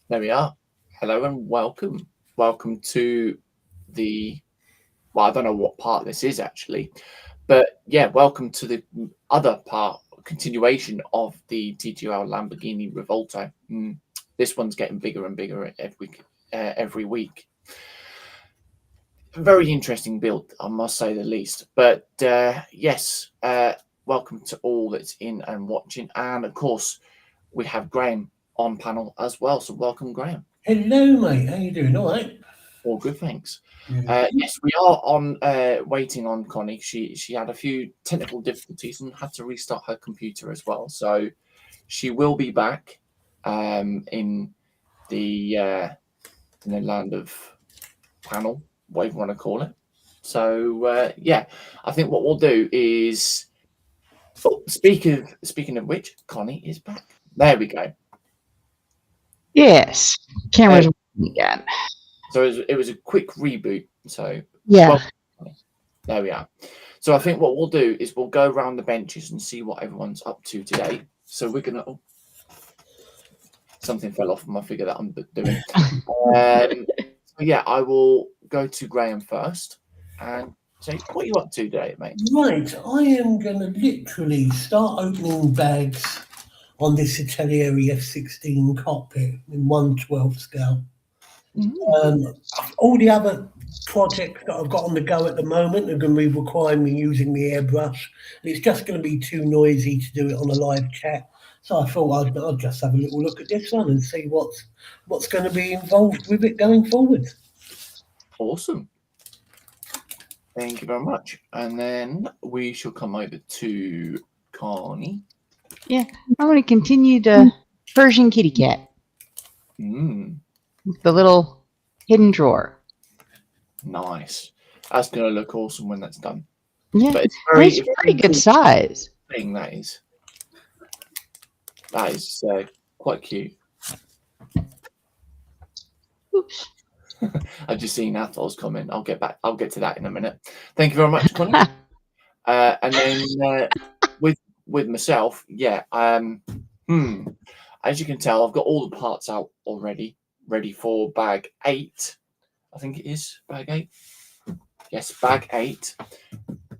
There we are. Hello and welcome. Welcome to the, well, I don't know what part this is actually, but yeah, welcome to the other part, continuation of the TGL Lamborghini Revuelto. This one's getting bigger and bigger every week. Very interesting build, I must say the least. But yes, welcome to all that's in and watching. And of course, we have Graham on panel as well. So welcome, Graham. Hello, mate. How you doing? All right. All good, thanks. Yeah. Yes, we are on waiting on Connie. She had a few technical difficulties and had to restart her computer as well. So she will be back in the land of panel, whatever you want to call it. So yeah, I think what we'll do is speaking of which, Connie is back. There we go. Yes, camera's working again. So it was a quick reboot. So Yeah. well, there we are. So I think what we'll do is we'll go around the benches and see what everyone's up to today. So we're gonna. Oh, something fell off my figure that I'm doing. So yeah, I will go to Graham first and say, what are you up to today, mate? Right. I am going to literally start opening bags on this Atelier F16 cockpit in 1/12 scale. All the other projects that I've got on the go at the moment are going to be requiring me using the airbrush. And it's just going to be too noisy to do it on a live chat. So I thought I'd just have a little look at this one and see what's going to be involved with it going forward. Awesome. Thank you very much. And then we shall come over to Connie. Yeah, I'm going to continue the Persian kitty cat. The little hidden drawer. Nice. That's going to look awesome when that's done. Yeah, but it's pretty good size. Thing that is quite cute. Oops. I've just seen Athol's comment. I'll get to that in a minute. Thank you very much, Connie. And then with myself, yeah. As you can tell, I've got all the parts out already, ready for bag 8. I think it is bag 8. Yes, bag 8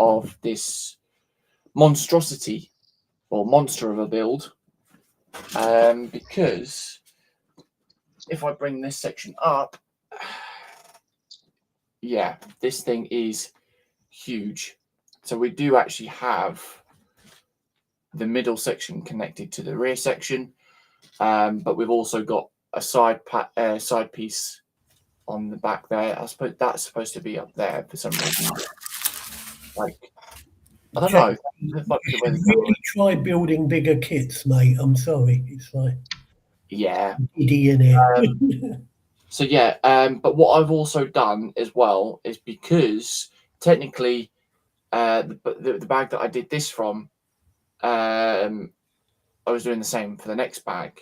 of this monstrosity or monster of a build. Because if I bring this section up, yeah, this thing is huge. So we do actually have the middle section connected to the rear section, but we've also got a side piece on the back there. I suppose that's supposed to be up there for some reason. Like, I don't know. Really try building bigger kits, mate. I'm sorry. It's like giddy in it. So yeah, but what I've also done as well is because technically the bag that I did this from, I was doing the same for the next bag.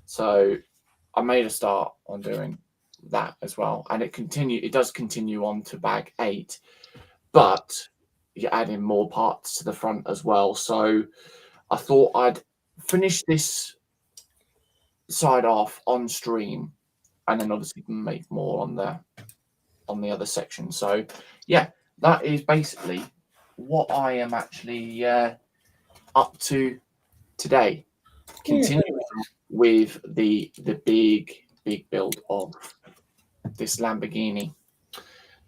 So I made a start on doing that as well. And it does continue on to bag 8, but you add in more parts to the front as well. So I thought I'd finish this side off on stream and then obviously make more on the other section. So yeah, that is basically what I am actually up to today. Continuing with the big build of this Lamborghini.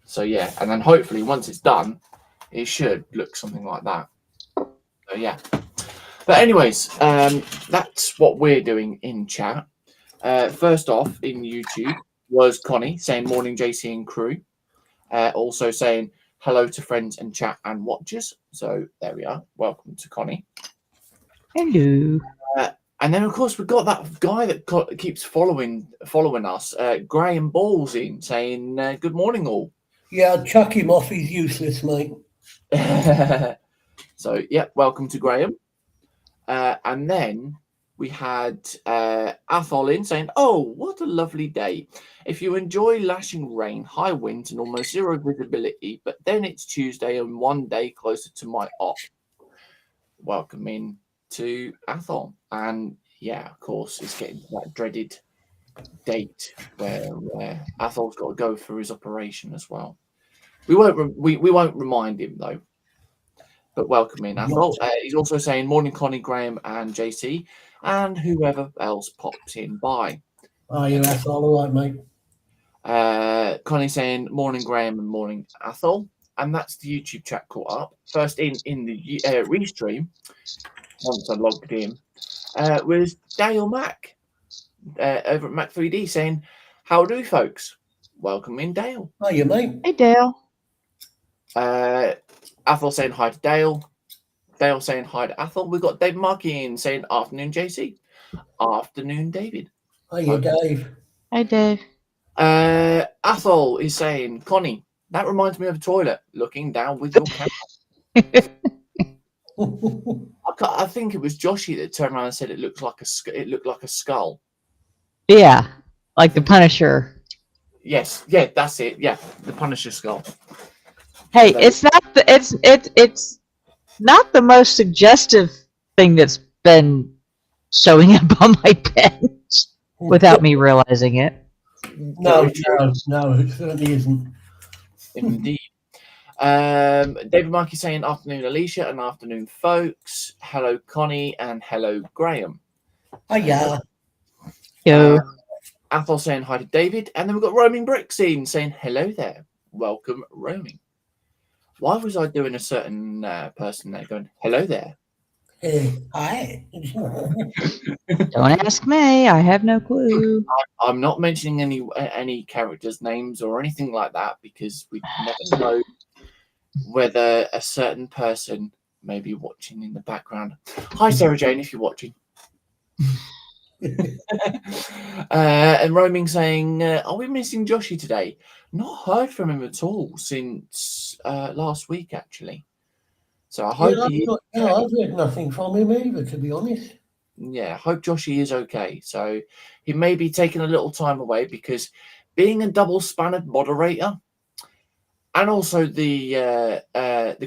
So yeah, and then hopefully once it's done, it should look something like that. So yeah. But anyways, that's what we're doing in chat. First off, in YouTube was Connie saying morning JC and crew. Also saying hello to friends and chat and watchers. So there we are. Welcome to Connie. Hello. And then of course we've got that guy that keeps following us, Graham Balls in saying good morning all. Yeah, chuck him off. He's useless, mate. So yeah, welcome to Graham. And then we had Athol in saying, oh, what a lovely day. If you enjoy lashing rain, high winds and almost zero visibility, but then it's Tuesday and one day closer to my op. Welcome in to Athol. And yeah, of course, it's getting to that dreaded date where Athol's got to go for his operation as well. We won't remind him though. But welcome in, Athol. He's also saying morning, Connie, Graham, and JC, and whoever else pops in by. Oh, you Athol, all right, mate. Connie saying morning, Graham, and morning, Athol. And that's the YouTube chat caught up. First in the restream, once I logged in, was Dale Mack over at Mac 3D saying, "How do, folks? Welcome in, Dale." Oh, you mate. Hey, Dale. Athol saying hi to Dale. Dale saying hi to Athol. We've got Dave Markey in saying afternoon, JC. Afternoon, David. Oh, you Dave. Hey, Dave. Athol is saying, Connie, that reminds me of a toilet looking down with your camera. I think it was Joshy that turned around and said it looked like a skull. Yeah, like the Punisher. Yes, yeah, that's it. Yeah, the Punisher skull. Hey, it's not the most suggestive thing that's been showing up on my bench without me realizing it. No, it certainly isn't. Indeed. David Markey saying afternoon, Alicia, and afternoon, folks. Hello, Connie, and hello, Graham. Oh, yeah. Yo. Athol saying hi to David, and then we've got Roaming Bricks in saying hello there. Welcome, Roaming. Why was I doing a certain person there going, hello there? Hi. Don't ask me. I have no clue. I'm not mentioning any characters' names or anything like that because we never know whether a certain person may be watching in the background. Hi, Sarah Jane, if you're watching. And Roaming saying, are we missing Joshy today? Not heard from him at all since last week, actually. So I hope I've heard nothing from him either, to be honest. Yeah, I hope Joshy is okay. So he may be taking a little time away because being a double-spannered moderator and also the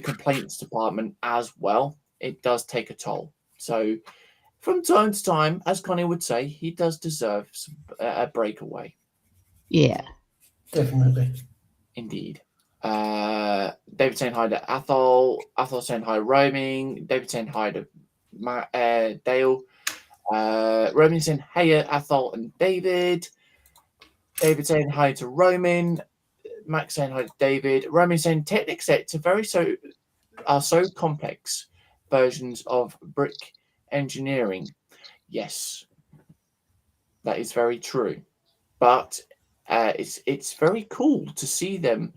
complaints department as well, it does take a toll. So from time to time, as Connie would say, he does deserve a breakaway. Yeah. Definitely. Indeed. David saying hi to Athol. Athol saying hi to Roaming. David saying hi to Dale. Roaming saying hey Athol and David. David saying hi to Roaming. Max saying hi to David. Roaming saying Technic sets are so complex versions of brick engineering. Yes, that is very true. But it's very cool to see them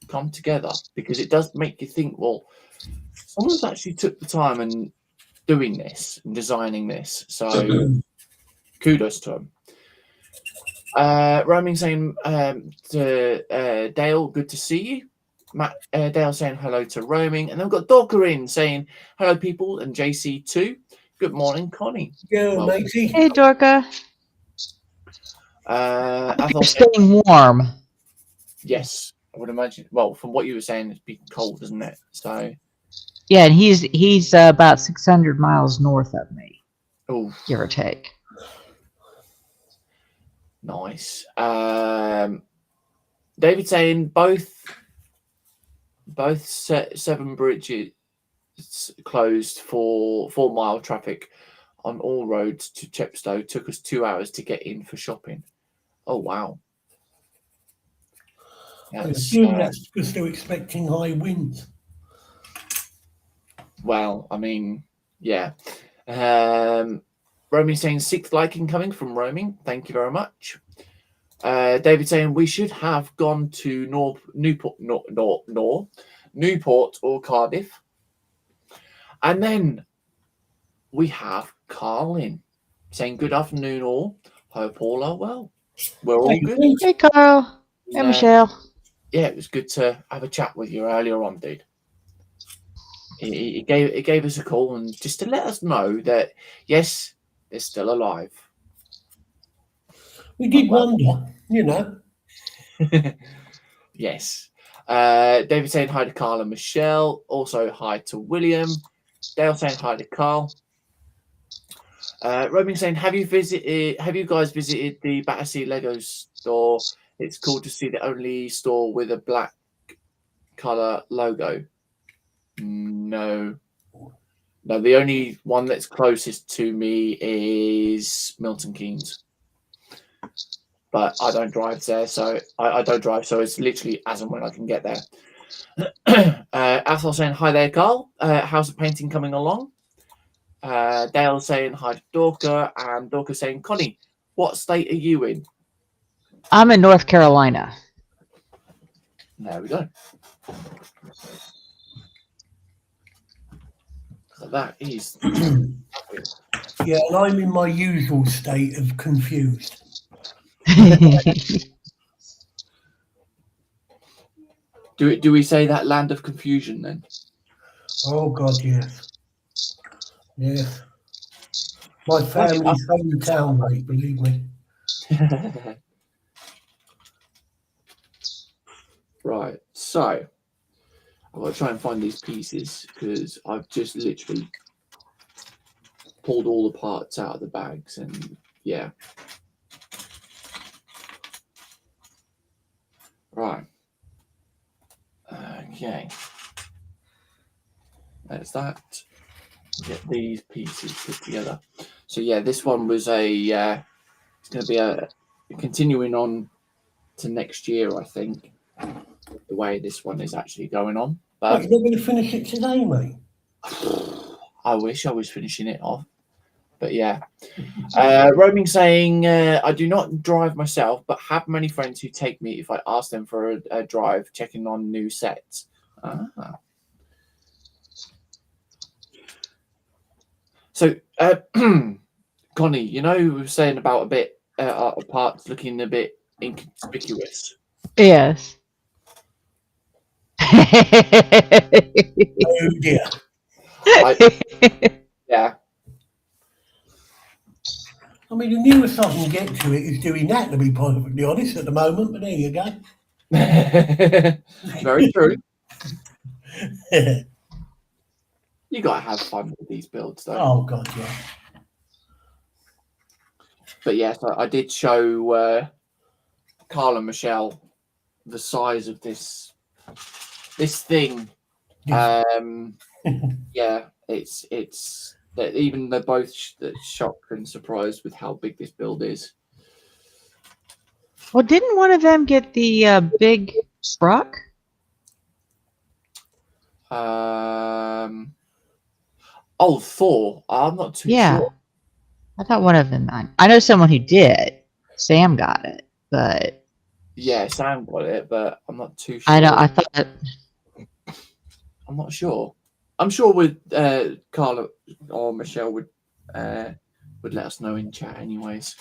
come together because it does make you think, well, someone's actually took the time and doing this and designing this. So kudos to them. Roaming saying to Dale, good to see you. Dale saying hello to Roaming. And then we've got Dorker in saying hello, people, and JC too. Good morning, Connie. Yeah, matey. Hey, Dorka. You're staying warm. Yes, I would imagine. Well, from what you were saying, it's been cold, isn't it? So yeah, and he's about 600 miles north of me. Oh, give or take. Nice. David saying both seven bridges closed for 4 mile traffic on all roads to Chepstow. Took us 2 hours to get in for shopping. Oh wow. I assume that's because they're expecting high winds. Well, I mean, yeah. Roaming saying 6th liking coming from Roaming. Thank you very much. David saying we should have gone to Newport or Cardiff. And then we have Carl in saying good afternoon all. Hope all are well. We're all good. Hey Carl. Hey Michelle. Yeah, it was good to have a chat with you earlier on, dude. He gave us a call and just to let us know that yes, they're still alive. We did wonder, you know. Yes. David saying hi to Carl and Michelle. Also hi to William. Dale saying hi to Carl. Roaming saying, have you guys visited the Battersea Lego store? It's cool to see the only store with a black color logo. No. No, the only one that's closest to me is Milton Keynes. But I don't drive there, so I don't drive, so it's literally as and when I can get there. Athol saying, hi there, Carl. How's the painting coming along? Dale saying hi to Dorka, and Dorka saying, Connie, what state are you in? I'm in North Carolina. There we go. So that is. Yeah, and I'm in my usual state of confused. Do we say that land of confusion then? Oh God, yes. Yes. My family's hometown, mate, believe me. Right, so I've got to try and find these pieces because I've just literally pulled all the parts out of the bags, and yeah. Right. Okay. There's that. Get these pieces put together. So yeah, this one was it's going to be a continuing on to next year, I think. The way this one is actually going on, but Wait, you're not going to finish it today, mate? I wish I was finishing it off. But yeah, Roaming saying, I do not drive myself, but have many friends who take me if I ask them for a drive, checking on new sets. So, Connie, you know, we were saying about a bit parts looking a bit inconspicuous. Yes. Oh dear. Yeah. I mean, the newest I can get to it is doing that, to be perfectly honest, at the moment, but there you go. Very true. You gotta have fun with these builds, though. Oh God, yeah. But yes, I did show Carl and Michelle the size of this thing. Yeah, it's that even they're both shocked and surprised with how big this build is. Well, didn't one of them get the big Sprock? Oh, Thor. I'm not too sure. I thought one of them. I know someone who did. Sam got it, but yeah, Sam got it, but I'm not too sure. I know. I thought. I'm not sure. I'm sure with Carla or Michelle would let us know in chat, anyways.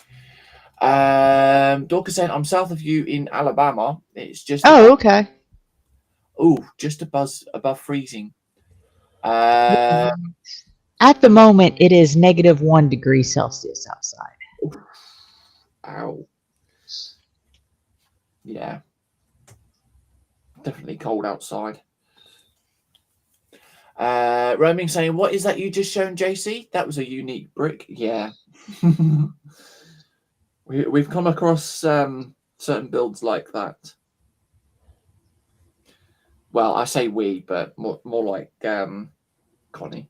Dorcas saying, I'm south of you in Alabama. It's just okay. Just above freezing. At the moment, it is -1 degree Celsius outside. Ow. Yeah. Definitely cold outside. Roaming saying, what is that you just shown, JC? That was a unique brick. Yeah. We've come across certain builds like that. Well, I say we, but more like Connie.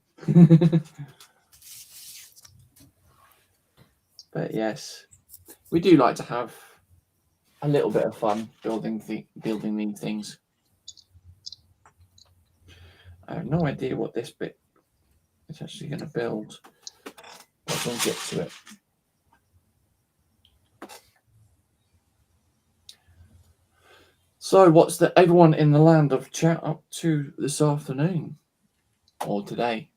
But yes, we do like to have a little bit of fun building these things. I have no idea what this bit is actually going to build, but we'll get to it. So, what's everyone in the land of chat up to this afternoon or today?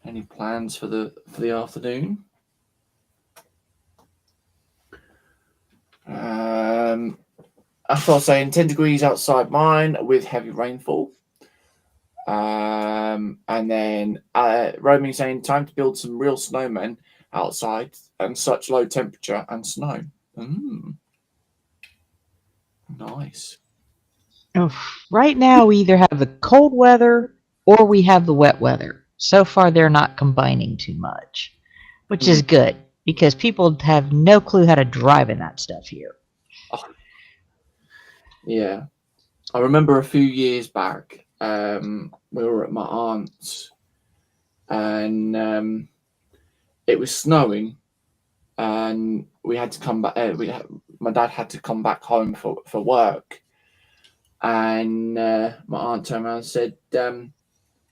Any plans for the afternoon? I was saying 10 degrees outside mine with heavy rainfall. And then Roaming saying time to build some real snowmen outside and such low temperature and snow. Nice. Right now, we either have the cold weather or we have the wet weather. So far, they're not combining too much, which is good because people have no clue how to drive in that stuff here. Oh, yeah. I remember a few years back, we were at my aunt's, and it was snowing, and we had to come back. My dad had to come back home for work, and my aunt turned around and said,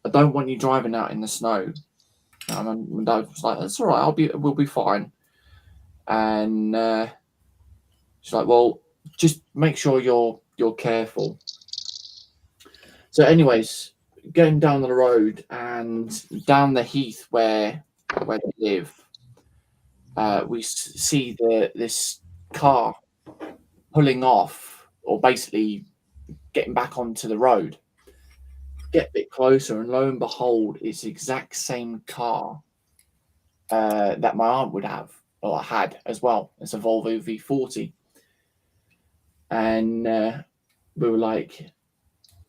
"I don't want you driving out in the snow." And my dad was like, "That's all right. We'll be fine." And she's like, "Well, just make sure you're careful." So, anyways, going down the road and down the heath where they live, we see this car pulling off, or basically getting back onto the road. Get a bit closer, and lo and behold, it's the exact same car that my aunt would have, or had as well. It's a Volvo V40, and we were like,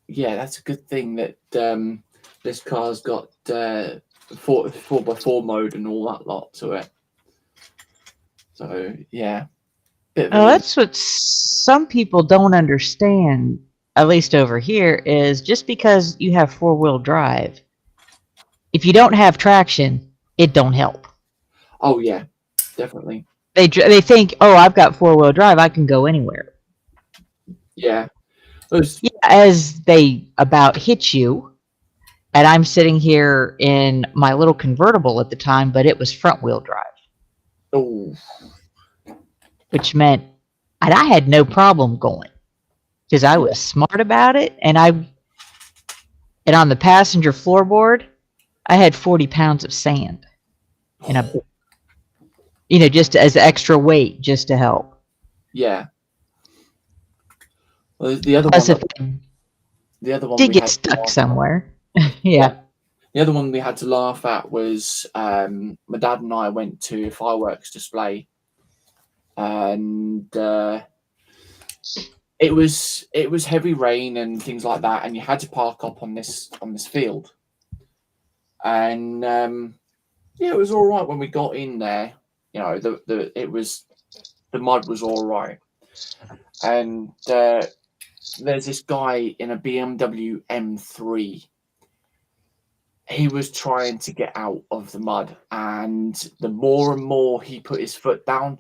"Yeah, that's a good thing that this car's got 4x4 mode and all that lot to it." So yeah, That's what some people don't understand, at least over here, is just because you have 4-wheel drive, if you don't have traction, it don't help. Oh yeah, definitely. They think, oh, I've got 4-wheel drive, I can go anywhere. Yeah. Yeah, as they about hit you, and I'm sitting here in my little convertible at the time, but it was front-wheel drive. Oh. Which meant, and I had no problem going because I was smart about it, and on the passenger floorboard, I had 40 pounds of sand, and just as extra weight, just to help. Yeah. Well, the other Plus, one. if The other one did we get had stuck somewhere. Yeah. The other one we had to laugh at was my dad and I went to a fireworks display, and it was heavy rain and things like that, and you had to park up on this field, and it was all right when we got in there. The mud was all right, and there's this guy in a BMW M3. He was trying to get out of the mud, and the more and more he put his foot down,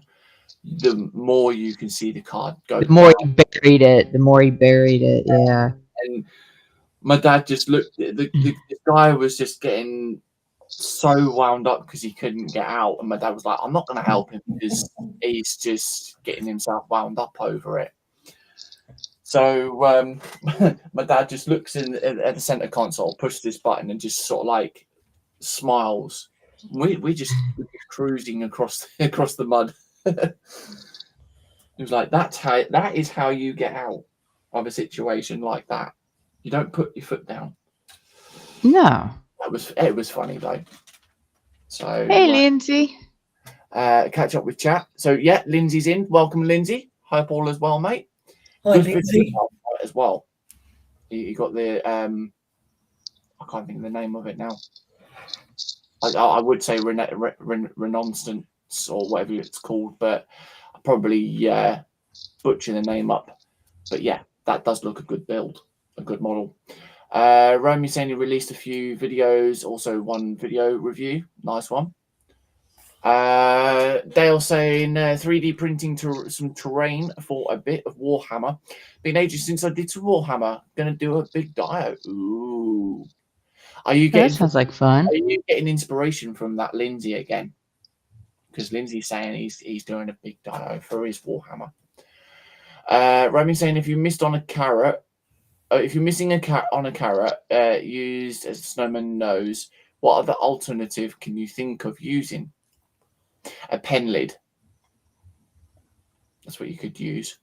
the more you can see the car go. The more he buried it, yeah. And my dad just looked. The guy was just getting so wound up because he couldn't get out, and my dad was like, "I'm not going to help him because he's just getting himself wound up over it." So my dad just looks at the center console, pushes this button, and just sort of like smiles. We're just cruising across the mud. He was like, that is how you get out of a situation like that. You don't put your foot down. No. It was funny though. So hey, Lindsay. Catch up with chat. So yeah, Lindsay's in. Welcome, Lindsay. Hope all is well, mate. Hi, Lindsay. As well. You got the I can't think of the name of it now. I would say Renaissance or whatever it's called, but I probably butcher the name up. But yeah, that does look a good build, a good model. Romy saying he released a few videos, also one video review. Nice one. Dale saying 3D printing some terrain for a bit of Warhammer. Been ages since I did some Warhammer. Gonna do a big dio. Ooh. Are you getting? That sounds like fun. Are you getting inspiration from that Lindsay again? Because Lindsay's saying he's doing a big dio for his Warhammer. Romy saying if you missed on a carrot, if you're missing on a carrot used as a snowman nose, what other alternative can you think of using? A pen lid. That's what you could use.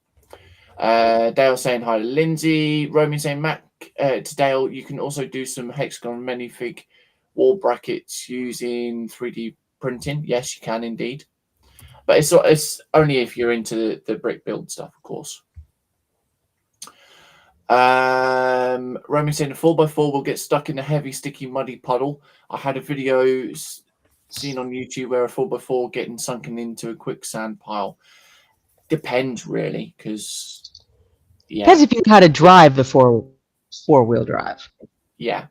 Dale saying hi to Lindsay. Romy saying Mac to Dale, you can also do some hexagon minifig wall brackets using 3D printing. Yes, you can indeed. But it's only if you're into the brick build stuff, of course. Romy saying a 4x4 will get stuck in a heavy, sticky, muddy puddle. I had a video seen on YouTube where a 4x4 getting sunken into a quicksand pile. Depends, really, because Depends if you know how to drive the four-wheel drive. yeah.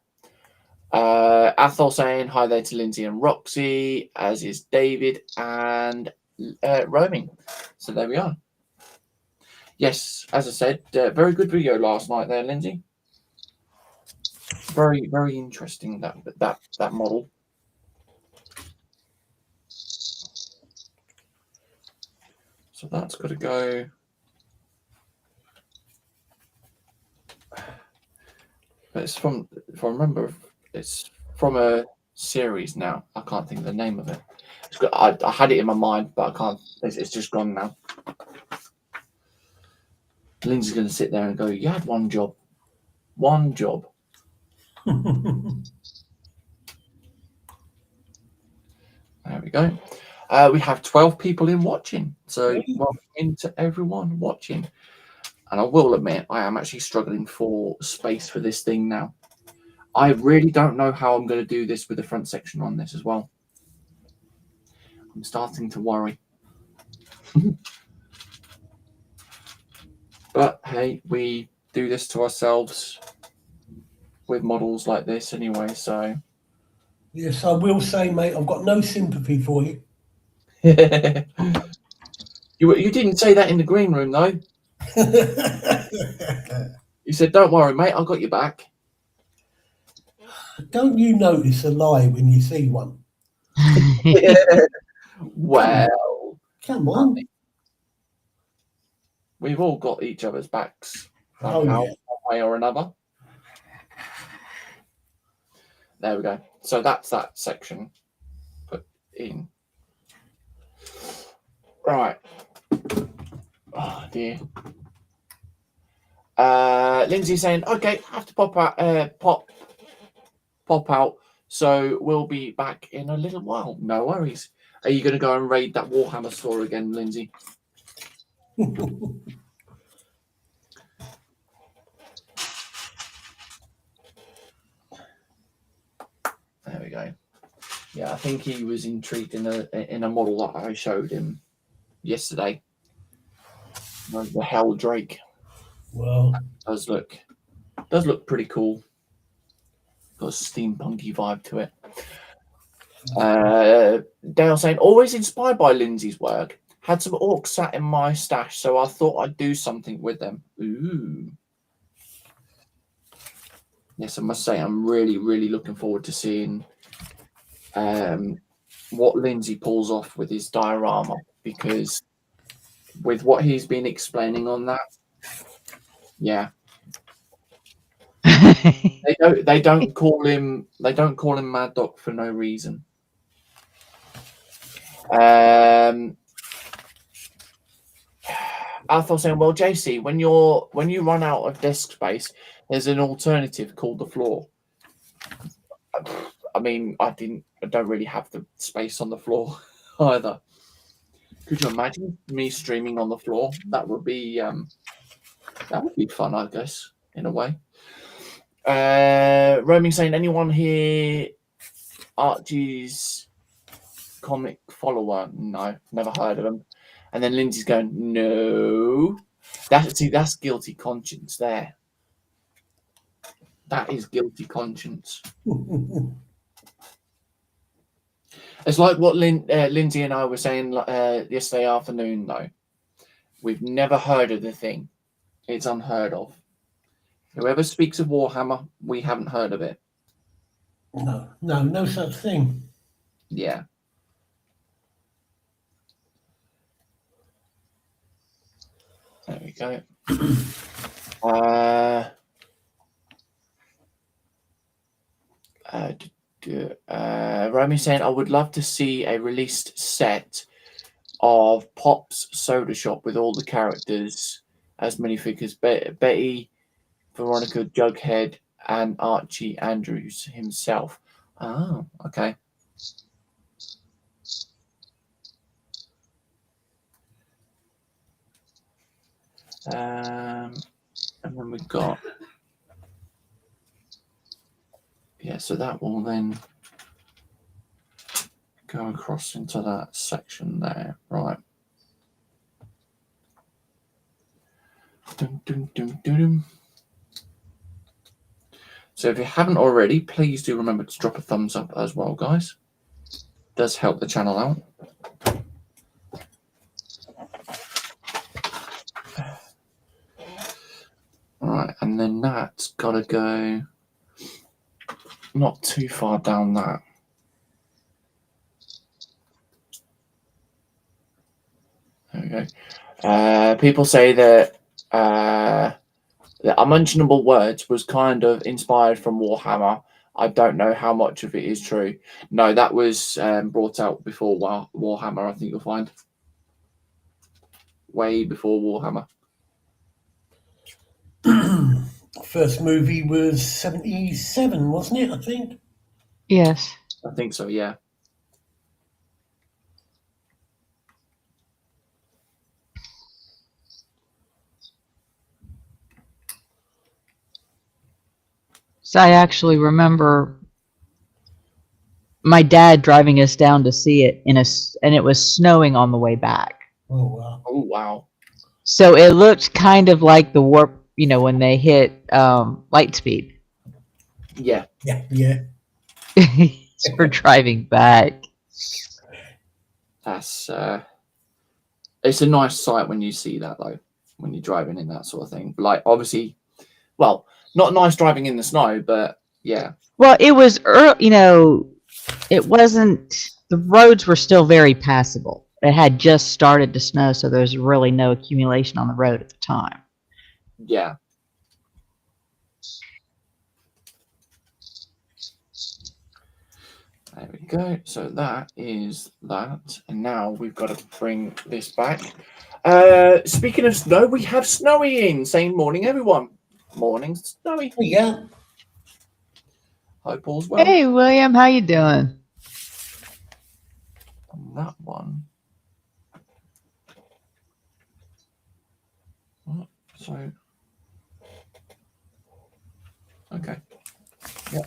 Athol saying hi there to Lindsay and Roxy, as is David and Roaming. So there we are. Yes, as I said, very good video last night there, Lindsay. Very, very interesting that model. So that's got to go. But it's from, if I remember, it's from a series now. I can't think of the name of it. It's got, I had it in my mind, but I can't. It's just gone now. Lindsay's going to sit there and go, "You had one job, one job." There we go. We have 12 people in watching, so welcome into everyone watching. And I will admit, I am actually struggling for space for this thing now. I really don't know how I'm going to do this with the front section on this as well. I'm starting to worry. But hey, we do this to ourselves with models like this anyway, so. Yes, I will say, mate, I've got no sympathy for you. You didn't say that in the green room, though. You said, "Don't worry, mate, I've got your back." Don't you notice a lie when you see one? Well, Come on. We've all got each other's backs Oh, somehow, yeah. one way or another. There we go. So that's that section put in. Right. Oh dear. Lindsay saying, "Okay, I have to pop out. Pop out. So we'll be back in a little while. No worries." Are you going to go and raid that Warhammer store again, Lindsay? There we go. Yeah, I think he was intrigued in a model that I showed him yesterday. The Hell Drake. Well, Does look pretty cool. Got a steampunky vibe to it. Dale saying, "Always inspired by Lindsay's work. Had some orcs sat in my stash, so I thought I'd do something with them." Ooh. Yes, I must say I'm really, really looking forward to seeing what Lindsay pulls off with his diorama, because with what he's been explaining on that, yeah. They don't call him Mad Doc for no reason. Arthur saying, "Well, JC, when you run out of desk space, there's an alternative called the floor." I mean, I don't really have the space on the floor either. Could you imagine me streaming on the floor? That would be fun, I guess, in a way. Roaming saying, "Anyone here Archie's comic follower?" No, never heard of him. And then Lindsay's going, "No." That's guilty conscience there. That is guilty conscience. It's like what Lindsay and I were saying yesterday afternoon, though. We've never heard of the thing. It's unheard of. Whoever speaks of Warhammer, we haven't heard of it. No such thing. Yeah. There we go. Romy saying, "I would love to see a released set of Pop's Soda Shop with all the characters as minifigures. Betty, Veronica, Jughead, and Archie Andrews himself." Oh, okay. And then we've got so that will then go across into that section there. Right. Dun, dun, dun, dun, dun. So if you haven't already, please do remember to drop a thumbs up as well, guys. It does help the channel out. Right, and then that's got to go not too far down that. There we go. People say that the Unmentionable Words was kind of inspired from Warhammer. I don't know how much of it is true. No, that was brought out before Warhammer, I think you'll find. Way before Warhammer. First movie was 77, wasn't it? I think. Yes. I think so, yeah. So I actually remember my dad driving us down to see it and it was snowing on the way back. Oh wow! Oh, wow. So it looked kind of like the warp, you know, when they hit light speed. Yeah. Yeah. So we're driving back. That's it's a nice sight when you see that, though, when you're driving in that sort of thing. Like, obviously, well, not nice driving in the snow, but yeah. Well, it was early, you know, it wasn't, the roads were still very passable. It had just started to snow, so there's really no accumulation on the road at the time. Yeah. There we go. So that is that. And now we've got to bring this back. Speaking of snow, we have Snowy in. Saying morning, everyone. Morning, Snowy. Yeah. Hope all's well. Hey, William, how you doing? On that one. So, okay. Yeah,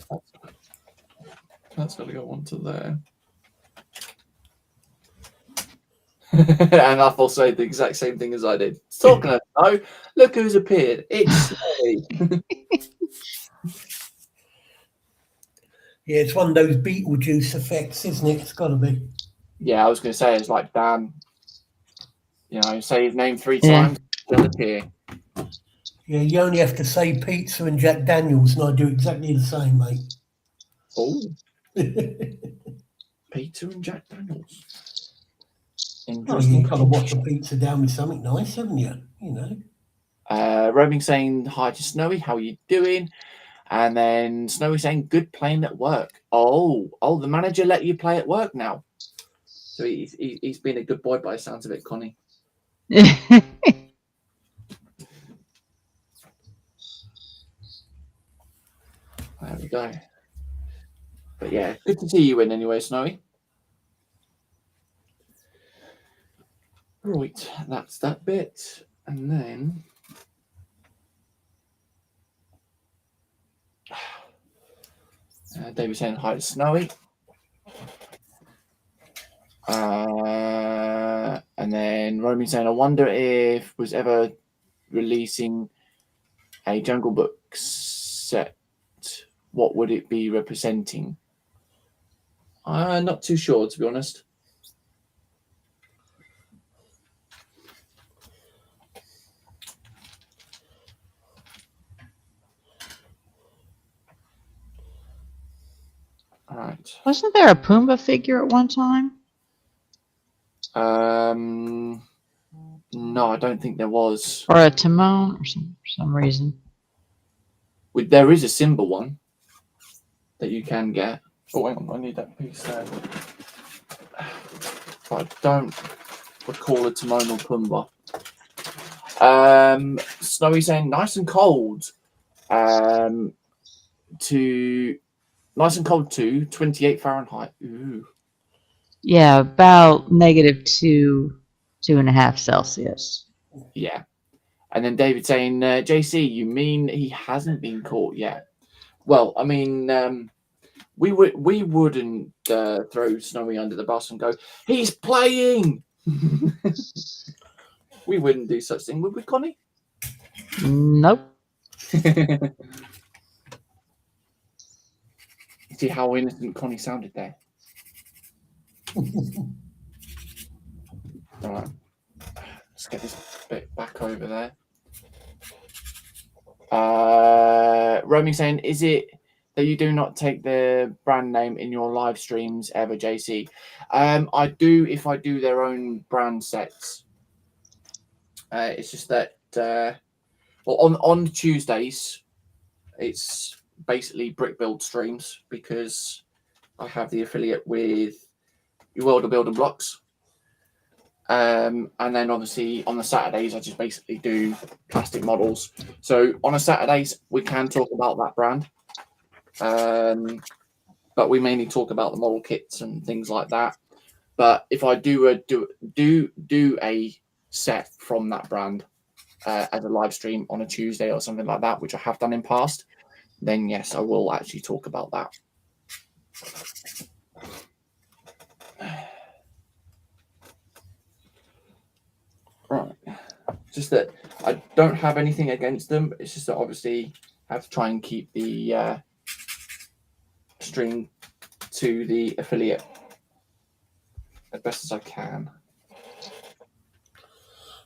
that's got to go onto there. And I will say the exact same thing as I did. Talking of snow, look who's appeared. It's Snowy. Yeah, it's one of those Beetlejuice effects, isn't it? It's got to be. Yeah, I was going to say, it's like Dan, you know, say his name 3 times, he'll appear. Yeah, you only have to say pizza and Jack Daniels, and I do exactly the same, mate. Oh, Peter and Jack Daniels. Oh, Interesting. you've got to wash the pizza down with something nice, haven't you? You know. Roaming saying hi to Snowy, how are you doing? And then Snowy saying good playing at work. Oh, the manager let you play at work now. So he's been a good boy by the sounds of it, Connie. There we go. But yeah, good to see you in anyway, Snowy. Right, that's that bit. And then David saying hi to Snowy. And then Romy saying, I wonder if was ever releasing a Jungle Book set, what would it be representing? Not too sure, to be honest. All right. Wasn't there a Pumbaa figure at one time? No, I don't think there was. Or a Timon or for some reason. There is a Simba one that you can get. Oh, hang on, I need that piece there. But I don't recall a Timon or Pumbaa. Snowy saying nice and cold. Nice and cold to 28 Fahrenheit. Ooh. Yeah, about -2.5 Celsius. Yeah. And then David saying, JC, you mean he hasn't been caught yet? Well, I mean, We wouldn't throw Snowy under the bus and go, he's playing. We wouldn't do such thing, would we, Connie? Nope. See how innocent Connie sounded there. All right, let's get this bit back over there. Romy saying, is it that you do not take the brand name in your live streams ever, JC? I do if I do their own brand sets. It's just that well, on Tuesdays, it's basically brick build streams because I have the affiliate with YWOBB Building Blocks. And then obviously on the Saturdays, I just basically do plastic models. So on a Saturdays, we can talk about that brand. But we mainly talk about the model kits and things like that. But if I do a set from that brand as a live stream on a Tuesday or something like that, which I have done in past, then yes, I will actually talk about that. Right. Just that I don't have anything against them. It's just that obviously I have to try and keep the string to the affiliate as best as I can.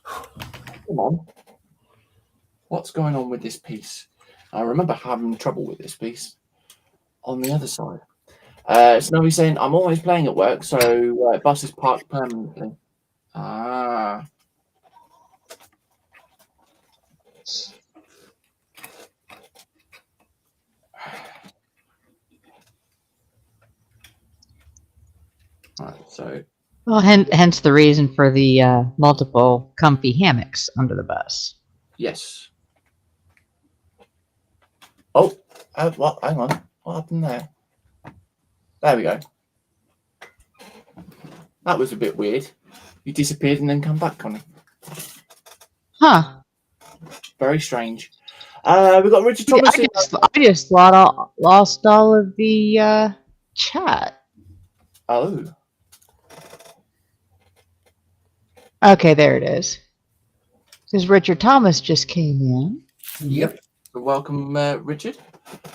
Come on. What's going on with this piece? I remember having trouble with this piece on the other side. Snowy saying, I'm always playing at work, so bus is parked permanently. Ah. Right, so. Well, hence the reason for the multiple comfy hammocks under the bus. Yes. Oh, what? Hang on. What happened there? There we go. That was a bit weird. You disappeared and then come back, Connie. Huh. Very strange. We've got Richard Thomas. I just lost all of the chat. Oh. Okay, there it is. Because Richard Thomas just came in. Yep. Welcome, Richard.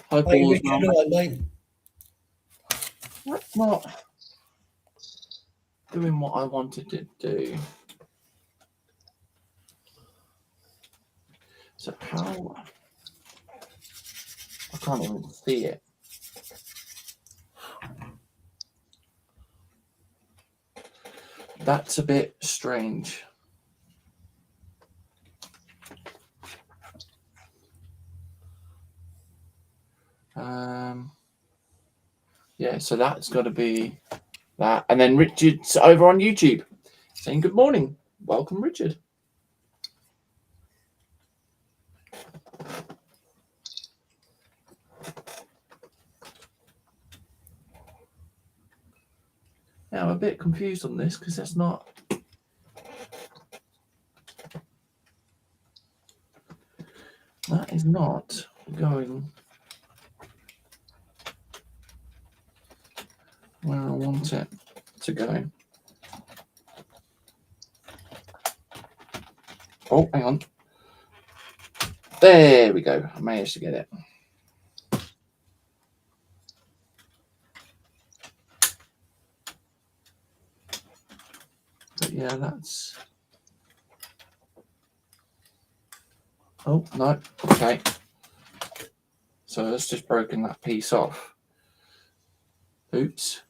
Hope Hey, all is Richard, well. all right, mate. That's not doing what I wanted to do. So how? I can't even see it. That's a bit strange. Yeah, so that's got to be that. And then Richard's over on YouTube saying good morning. Welcome, Richard. Now, I'm a bit confused on this because that's not. That is not going where I want it to go. Oh, hang on. There we go. I managed to get it. But yeah, that's. Oh, no. Okay. So that's just broken that piece off. Oops.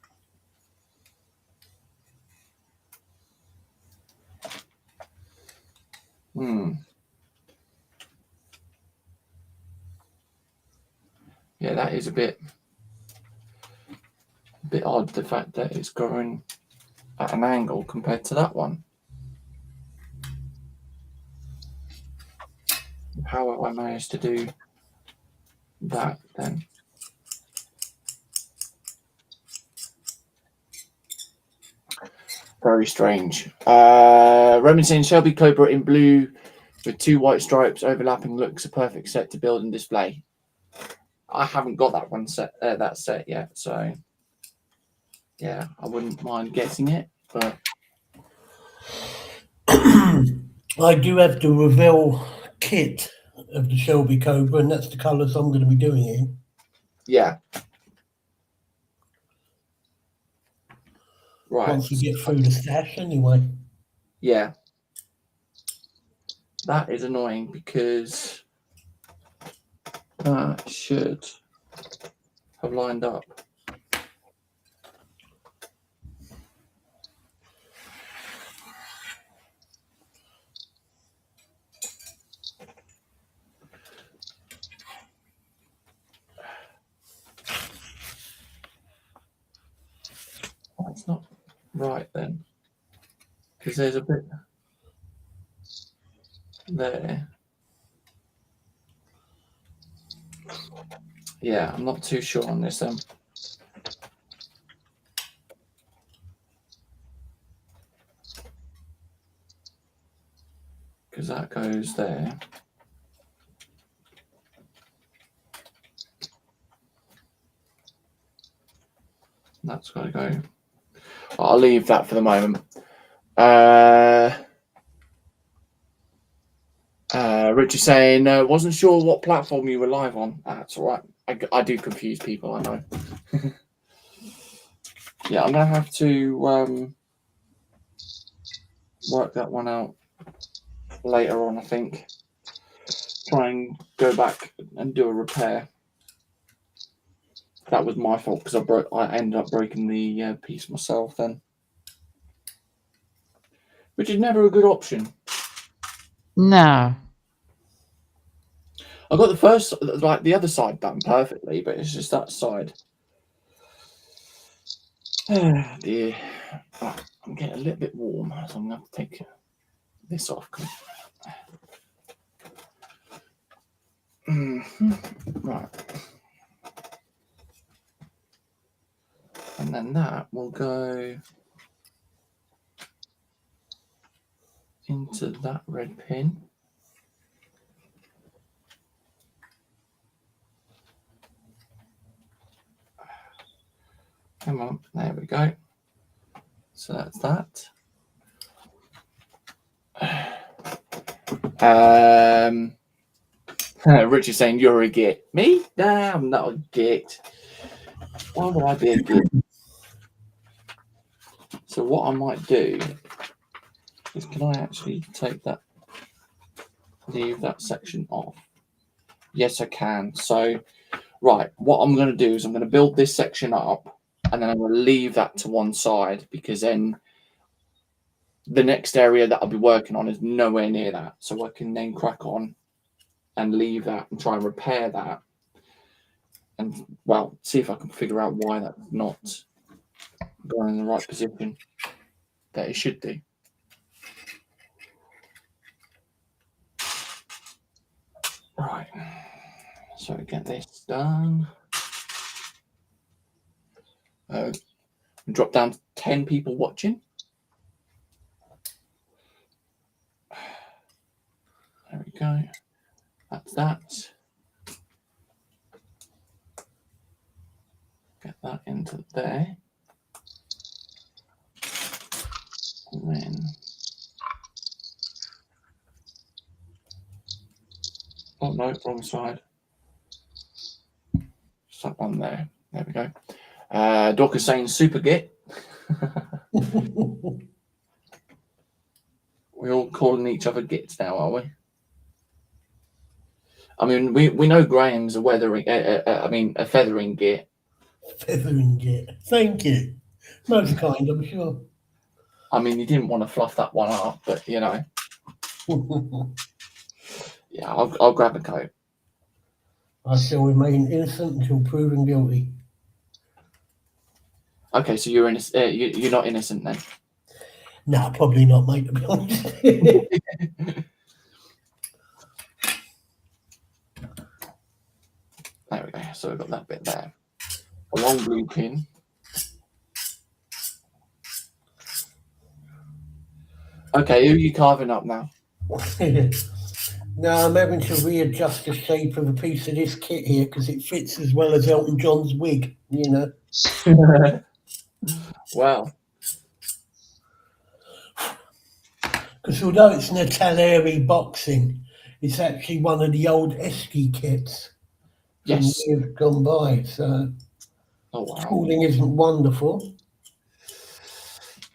Yeah, that is a bit odd, the fact that it's going at an angle compared to that one. How have I managed to do that then? Very strange. Roman saying Shelby Cobra in blue with 2 white stripes overlapping looks a perfect set to build and display. I haven't got that one set, that set yet. So yeah, I wouldn't mind getting it, but I do have the Reveal kit of the Shelby Cobra, and that's the colours I'm going to be doing it in. yeah. Right. Once we get through the stash, anyway. Yeah. That is annoying because that should have lined up. That's not right then, because there's a bit there. Yeah, I'm not too sure on this then. Because that goes there. That's got to go. I'll leave that for the moment. Richard saying, wasn't sure what platform you were live on. That's all right. I do confuse people, I know. Yeah, I'm going to have to work that one out later on, I think. Try and go back and do a repair. That was my fault because I ended up breaking the piece myself then. Which is never a good option. No. I got the first, like the other side done perfectly, but it's just that side. Oh dear. Oh, I'm getting a little bit warm, so I'm going to have to take this off. Right. And then that will go into that red pin. Come on, there we go. So that's that. Richard saying you're a git. Me? Nah, I'm not a git. Why would I be a git? So what I might do is, can I actually leave that section off? Yes, I can. So, right, what I'm going to do is I'm going to build this section up and then I'm going to leave that to one side because then the next area that I'll be working on is nowhere near that. So I can then crack on and leave that and try and repair that. And, well, see if I can figure out why that's not going in the right position that it should do. Right, so get this done. Drop down to 10 people watching. There we go. That's that. Get that into there. And then oh no, wrong side. Just that one there. There we go. Doc is saying super git. We're all calling each other gits now, are we? I mean, we know Graham's a feathering git. Feathering git. Thank you. Most kind, I'm sure. I mean, he didn't want to fluff that one up, but you know. Yeah, I'll grab a coat. I shall remain innocent until proven guilty. Okay, so you're not innocent then. No, probably not, mate, to be honest. There we go. So we've got that bit there. A long blue pin. Okay, who are you carving up now? No, I'm having to readjust the shape of a piece of this kit here because it fits as well as Elton John's wig, you know. Wow. Because although it's Nataleri boxing, it's actually one of the old Esky kits from Yes. years gone by. So Oh wow. tooling isn't wonderful.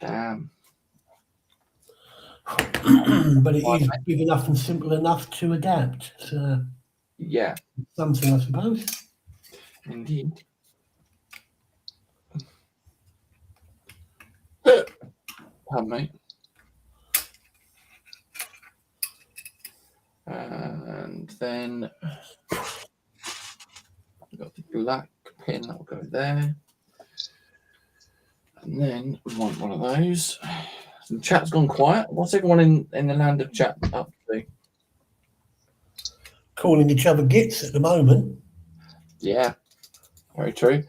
Damn. But it is big enough and simple enough to adapt. So Yeah. something, I suppose. Indeed. Pardon me. And then we've got the black pin that will go there. And then we want one of those. So the chat's gone quiet. What's everyone in the land of chat up to? Calling each other gits at the moment. Yeah, very true.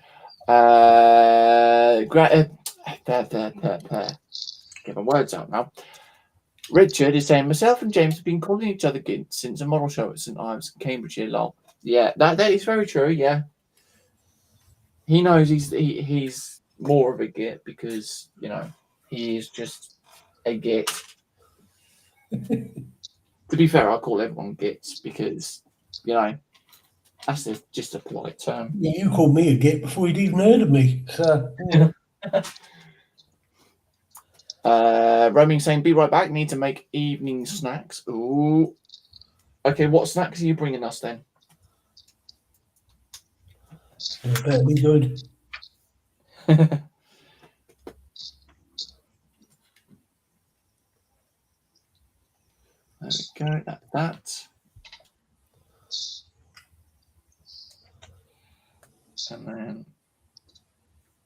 Get my words out now. Richard is saying, myself and James have been calling each other gits since a model show at St Ives, Cambridgeshire. Lol. Yeah, that is very true. Yeah, he knows he's more of a git because he is just a git. To be fair, I call everyone gits because that's just a polite term. Yeah, you called me a git before you'd even heard of me. So Roaming saying, be right back. Need to make evening snacks. Ooh. Okay, what snacks are you bringing us then? it better be good. There we go. That. And then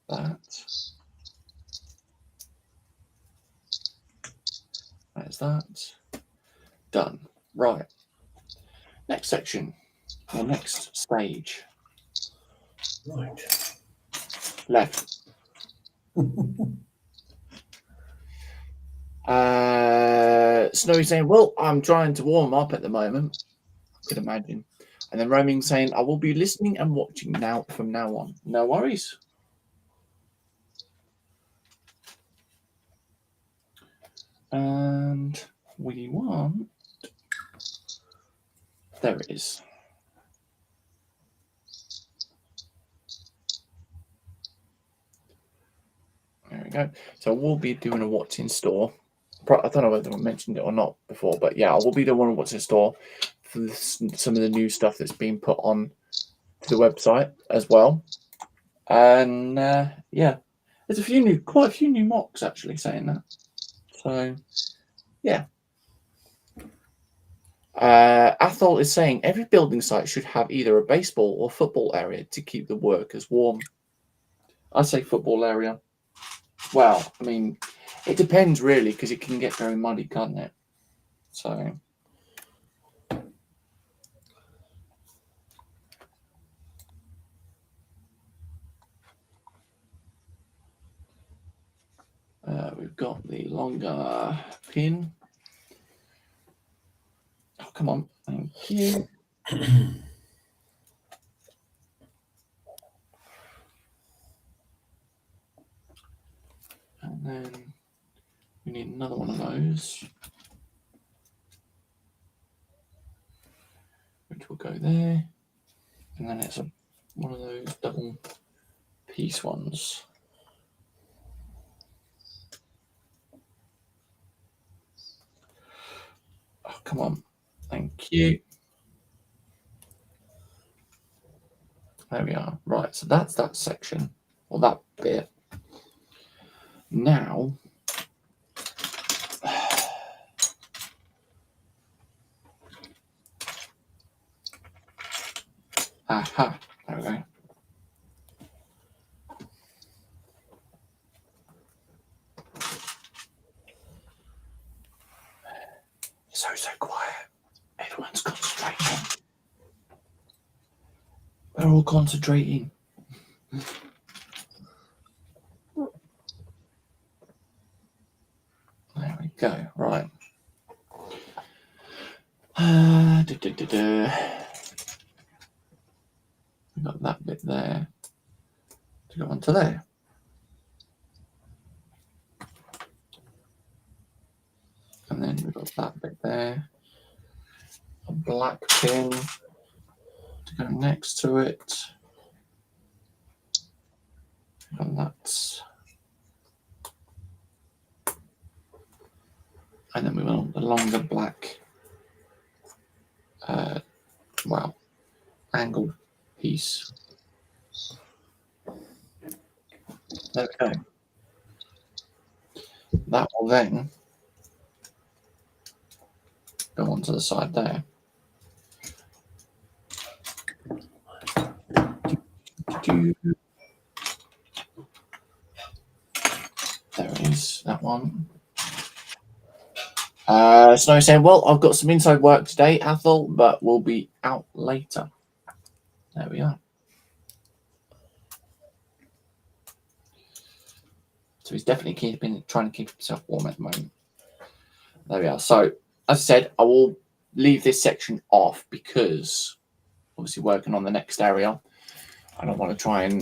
that. There's that. Done. Right. Next section. Or next stage. Right. Left. Snowy saying, well, I'm trying to warm up at the moment. I could imagine. And then Roaming saying, I will be listening and watching now from now on. No worries. And we want... There it is. There we go. So we'll be doing a what's in store. I don't know whether I mentioned it or not before, but yeah, we'll be doing a what's in store for some of the new stuff that's being put on to the website as well. And yeah, there's quite a few new mocks actually saying that. So yeah. Athol is saying every building site should have either a baseball or football area to keep the workers warm. I say football area. Well, I mean, it depends really because it can get very muddy, can't it? So. We've got the longer pin. Oh, come on. Thank you. And then we need another one of those, which will go there. And then it's one of those double piece ones. Oh, come on. Thank you. There we are. Right, so that's that section, or that bit. Now, aha, there we go. So quiet. Everyone's concentrating. We're all concentrating. There we go. Right. We got that bit there to go onto there. And then we've got that bit there. A black pin to go next to it. And that's. And then we want the longer black, angled piece. There we go. That will then go onto the side there. There it is, that one. Snow saying, well, I've got some inside work today, Athel, but we'll be out later. There we are. So he's definitely trying to keep himself warm at the moment. There we are. So, as I said, I will leave this section off because obviously working on the next area, I don't want to try and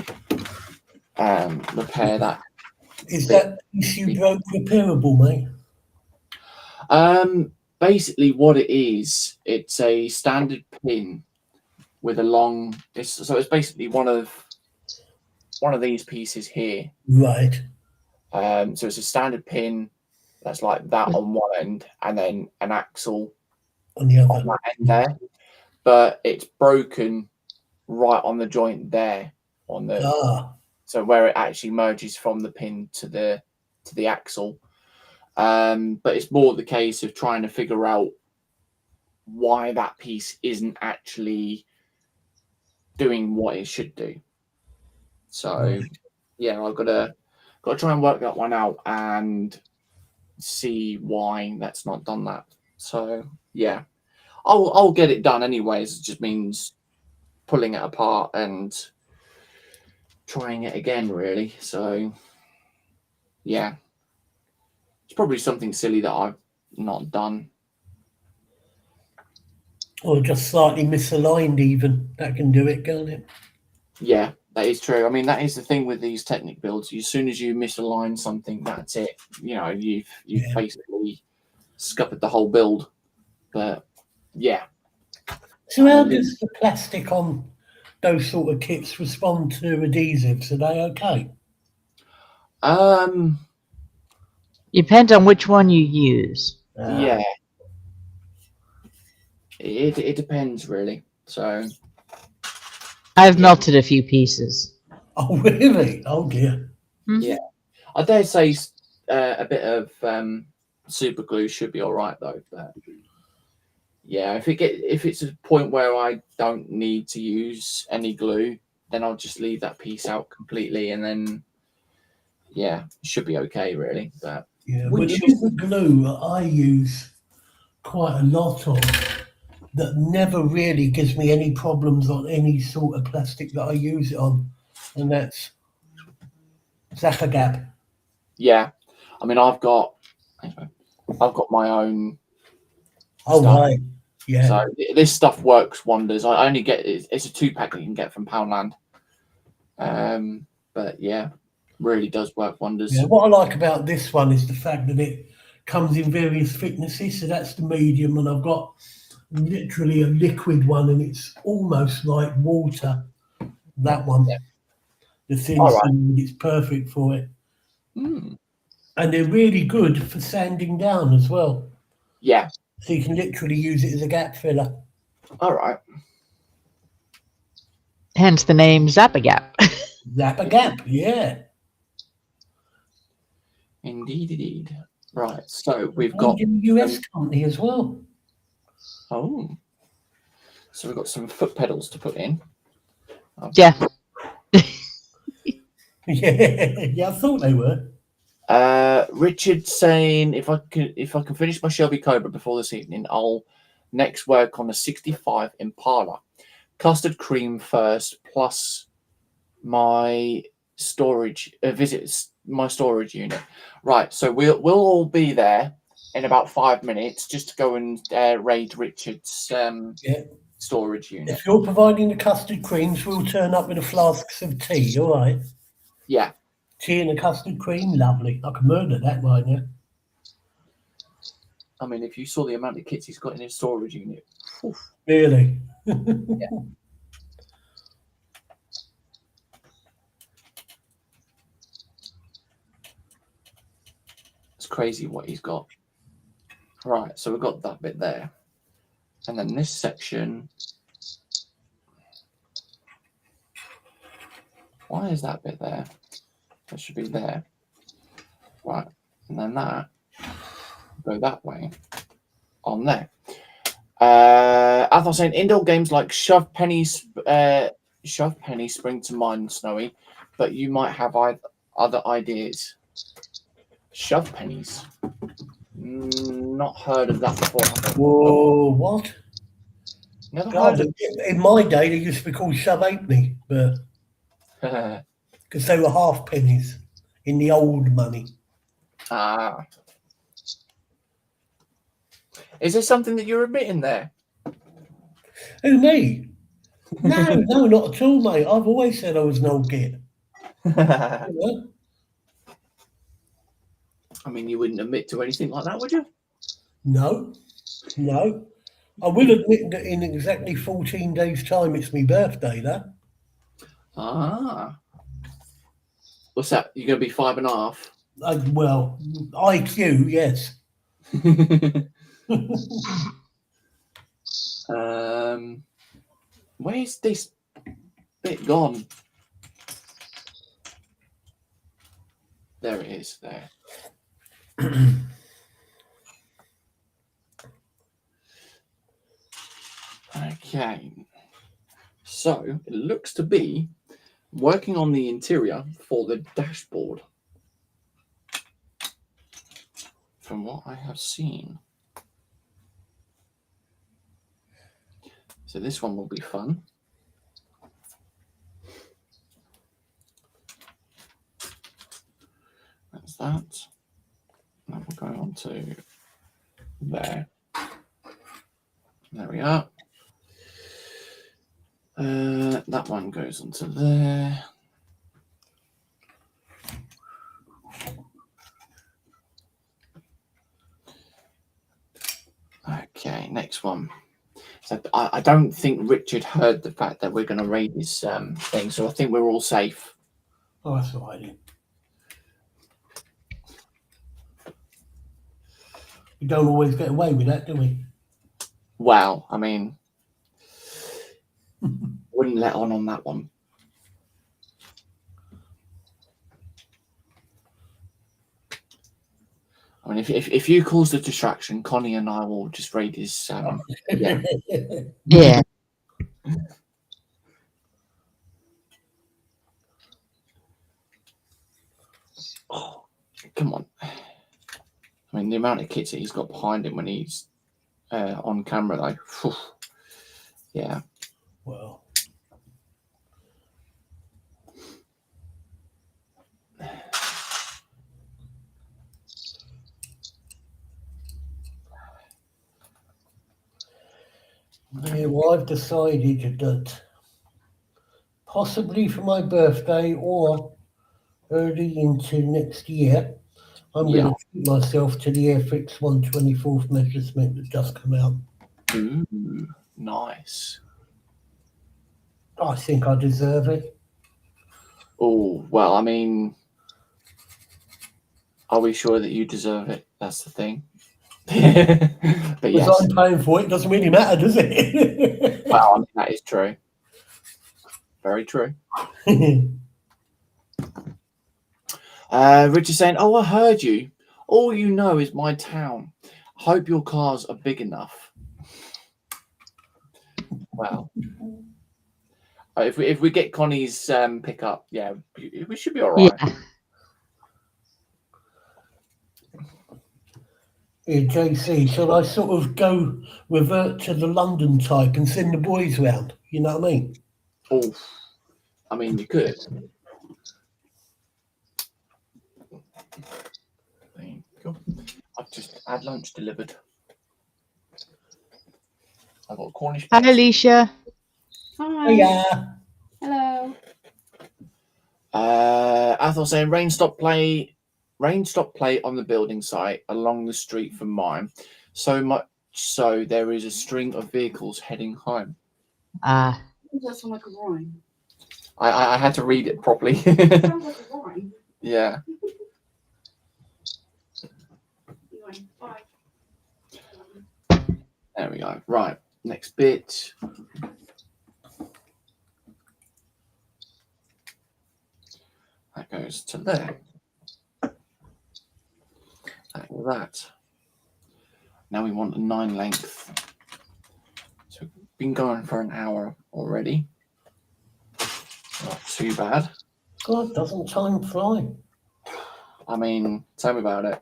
repair that. Is that issue broke repairable, mate? Basically what it is, it's a standard pin with a long. So it's basically one of these pieces here. Right. So it's a standard pin that's like that on one end, and then an axle on the other on that end there. But it's broken right on the joint there on the. So where it actually merges from the pin to the axle. But it's more the case of trying to figure out why that piece isn't actually doing what it should do. So yeah, I've got to try and work that one out and see why that's not done that. So yeah, I'll get it done anyways. It just means pulling it apart and trying it again, really. So yeah, it's probably something silly that I've not done. Or just slightly misaligned even. That can do it, can't it? Yeah, that is true. I mean, that is the thing with these Technic builds. As soon as you misalign something, that's it. You know, you've basically scuppered the whole build. But yeah. So how does the plastic on those sort of kits respond to adhesives? Are they okay? Depends on which one you use. Yeah. It depends, really. So I've melted a few pieces. Oh, really? Oh, dear. Mm-hmm. Yeah. I dare say a bit of super glue should be all right, though. But yeah, if it's a point where I don't need to use any glue, then I'll just leave that piece out completely, and then yeah, it should be okay, really. But yeah, but there is a glue that I use quite a lot of that never really gives me any problems on any sort of plastic that I use it on, and that's YWOBB. Yeah, I mean, I've got my own. Oh, stuff. right. Yeah. So this stuff works wonders. I only get it's a 2-pack that you can get from Poundland. But yeah, really does work wonders. Yeah, what I like about this one is the fact that it comes in various thicknesses. So that's the medium, and I've got literally a liquid one, and it's almost like water. That one, the thin sand, it's perfect for it. Mm. And they're really good for sanding down as well. Yeah. So you can literally use it as a gap filler. All right. Hence the name YWOBB. YWOBB, yeah. Indeed. Right. So we've got a US company as well. Oh. So we've got some foot pedals to put in. Yeah. Yeah, I thought they were. Richard saying if I can finish my Shelby Cobra before this evening, I'll next work on a 65 Impala. Custard cream first, plus my storage visits my storage unit. Right, so we'll all be there in about 5 minutes just to go and raid Richard's storage unit. If you're providing the custard creams, we'll turn up with the flasks of tea, all right? Yeah. Tea and a custard cream, lovely. I can murder that right now. I mean, if you saw the amount of kits he's got in his storage unit. Oof. Really? Yeah. It's crazy what he's got. Right, so we've got that bit there. And then this section. Why is that bit there? That should be there. Right, and then that go that way on there. As I was saying, indoor games like Shove Penny spring to mind, Snowy, but you might have other ideas. Shove pennies. Not heard of that before. Whoa, what? Never God, heard of in my day, they used to be called shove halfpenny, but because they were half pennies in the old money. Ah. Is there something that you're admitting there? Who, me? No, not at all, mate. I've always said I was an old git. You know? I mean, you wouldn't admit to anything like that, would you? No. I will admit that in exactly 14 days' time, it's my birthday, though. Ah. What's that? You're going to be 5.5? Well, IQ, yes. Where's this bit gone? There it is, there. Okay. So, it looks to be working on the interior for the dashboard. From what I have seen. So this one will be fun. That's that. Now we're going on to there. There we are. That one goes onto there. Okay, next one. So I don't think Richard heard the fact that we're going to raid this thing, so I think we're all safe. Oh, that's all right then. We don't always get away with that, do we? Well, I mean, wouldn't let on that one. I mean, if you cause the distraction, Connie and I will just raid his. Yeah. Yeah. Oh, come on. I mean, the amount of kits that he's got behind him when he's on camera, like, whew, yeah. Well. Yeah, well, I've decided that possibly for my birthday or early into next year, I'm going to treat myself to the Airfix 1/24th measurement that just come out. Ooh, nice. I think I deserve it. Oh, well, I mean, are we sure that you deserve it? That's the thing. But yes. Because I'm paying for it, doesn't really matter, does it? Well, I mean, that is true. Very true. Richard saying, "Oh, I heard you. All you know is my town. Hope your cars are big enough." Well, if we get Connie's pickup, yeah, we should be all right. Yeah. Yeah, JC, shall I sort of revert to the London type and send the boys round? You know what I mean? Oh, I mean, you could. There you go. I've just Had lunch delivered. I got a Cornish. Hi, Alicia. Hi. Yeah. Hello. Athel saying rain stop play on the building site along the street from mine. So much so there is a string of vehicles heading home. Does that sound like a rhyme? I had to read it properly. It sounds like a rhyme. Yeah. Anyway, bye. There we go. Right. Next bit. That goes to there. Like that. Now we want a 9 length. So we've been going for an hour already. Not too bad. God, doesn't time fly? I mean, tell me about it.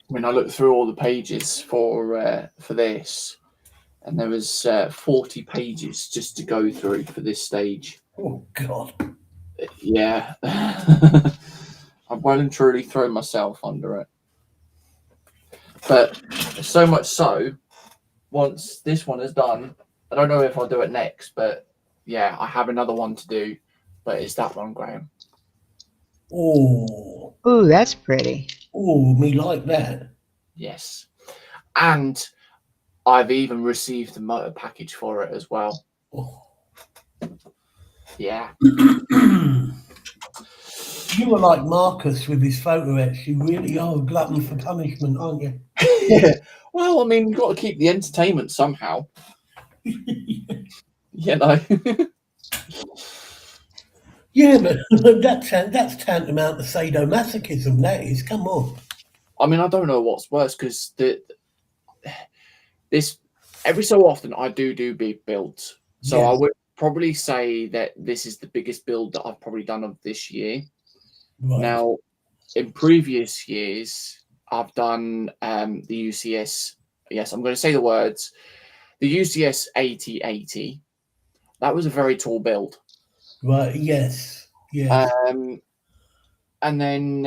When I looked through all the pages for this, and there was 40 pages just to go through for this stage. Oh God. Yeah. I've well and truly thrown myself under it. But so much so, once this one is done, I don't know if I'll do it next, but yeah, I have another one to do, but it's that one, Graham. Oh. Ooh, that's pretty. Oh, me like that. Yes. And I've even received the motor package for it as well. Oh. Yeah. You were like Marcus with his photo etch. You really are a glutton for punishment, aren't you? Yeah. Well, I mean, you've got to keep the entertainment somehow. You know. Yeah, but that's tantamount to sadomasochism, that is. Come on. I mean, I don't know what's worse because this every so often I do big builds. So Yes. I would probably say that this is the biggest build that I've probably done of this year. Right. Now, in previous years, I've done the UCS. Yes, I'm going to say the words. The UCS 8080. That was a very tall build. Right, yes. Yes. And then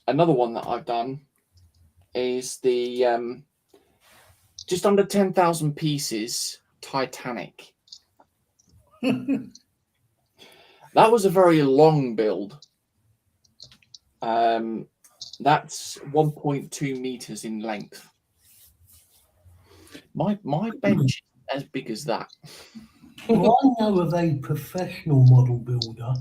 another one that I've done is the just under 10,000 pieces Titanic. That was a very long build. That's 1.2 meters in length. My bench is as big as that. Well, I know of a professional model builder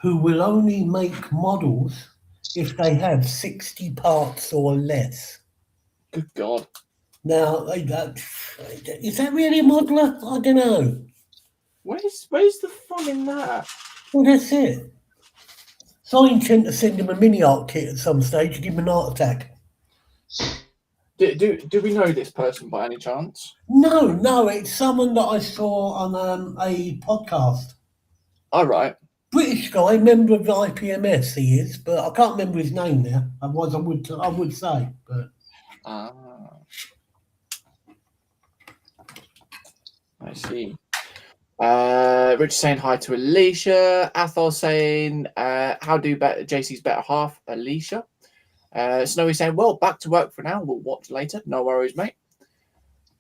who will only make models if they have 60 parts or less. Good God. Now, is that really a modeler? I don't know. Where's the fun in that? Well, that's it. So I intend to send him a mini art kit at some stage to give him an art attack. Do we know this person by any chance? No, it's someone that I saw on a podcast. All right. British guy, member of the IPMS, he is, but I can't remember his name now. Otherwise, I would say. But I see. Rich saying hi to Alicia. Athol saying, how do JC's better half, Alicia? Snowy saying, well, back to work for now. We'll watch later. No worries, mate.